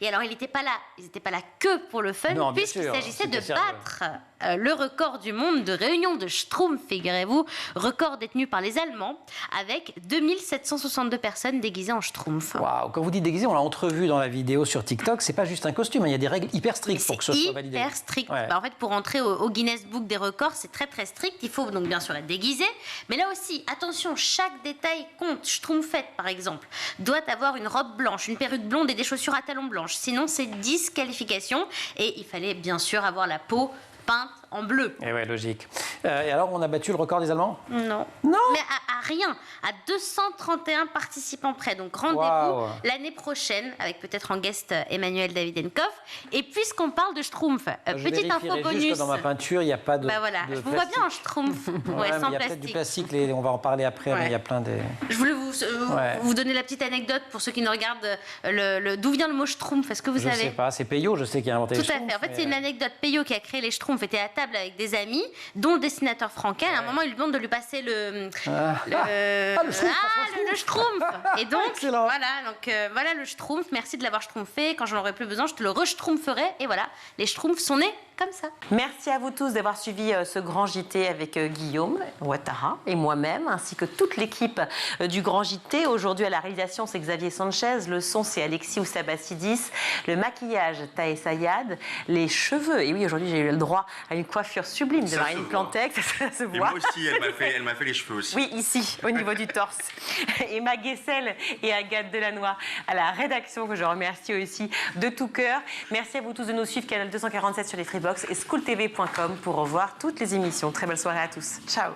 Et alors, ils n'étaient pas là que pour le fun, puisqu'il s'agissait de battre le record du monde de réunion de schtroumpf, figurez-vous, record détenu par les Allemands, avec 2762 personnes déguisées en schtroumpf. Waouh, quand vous dites déguisé, on l'a entrevu dans la vidéo sur TikTok, c'est pas juste un costume, il y a des règles hyper strictes pour que ce soit validé. Hyper strict. En fait, pour entrer au Guinness Book des records, c'est très très strict. Il faut donc bien sûr être déguisé, mais là aussi, attention, chaque détail compte. Schtroumpfette, par exemple, doit avoir une robe blanche, une perruque blonde et des chaussures à talons blanches. Sinon, c'est disqualification. Et il fallait bien sûr avoir la peau peinte en bleu. Et ouais, logique. Et alors, on a battu le record des Allemands? Non. Mais à rien. À 231 participants près. Donc, rendez-vous l'année prochaine, avec peut-être en guest Emmanuel Davidenkov. Et puisqu'on parle de schtroumpf, petite info bonus. Juste que dans ma peinture, il n'y a pas de. Bah voilà, je vous vois bien en schtroumpf. Sans plastique. Il y a peut-être du plastique, on va en parler après, mais il y a plein de. Je voulais vous donner la petite anecdote pour ceux qui nous regardent. D'où vient le mot schtroumpf? Est-ce que vous savez? Je sais pas, c'est Payot, je sais qu'il a inventé les schtroumpfs. Tout à fait. En fait, c'est une anecdote. Payot qui a créé les schtroumpfs était à table avec des amis, dont le dessinateur Franquin. À un moment, il lui demande de lui passer le schtroumpf. Et donc, voilà le schtroumpf. Merci de l'avoir schtroumpfé. Quand j'en aurai plus besoin, je te le re-schtroumpferai. Et voilà, les schtroumpfs sont nés comme ça. Merci à vous tous d'avoir suivi ce grand JT avec Guillaume Ouattara et moi-même, ainsi que toute l'équipe du grand JT. Aujourd'hui, à la réalisation, c'est Xavier Sanchez. Le son, c'est Alexis Oussabassidis. Le maquillage, Tae Sayad. Les cheveux. Et oui, aujourd'hui, j'ai eu le droit à une coiffure sublime de Marine Plantex. Ça se voit. Et moi aussi, elle m'a fait les cheveux aussi. Oui, ici, au niveau du torse. Emma Guessel et Agathe Delannoy à la rédaction, que je remercie aussi de tout cœur. Merci à vous tous de nous suivre, Canal 247 sur les Freebox et schooltv.com pour revoir toutes les émissions. Très belle soirée à tous. Ciao.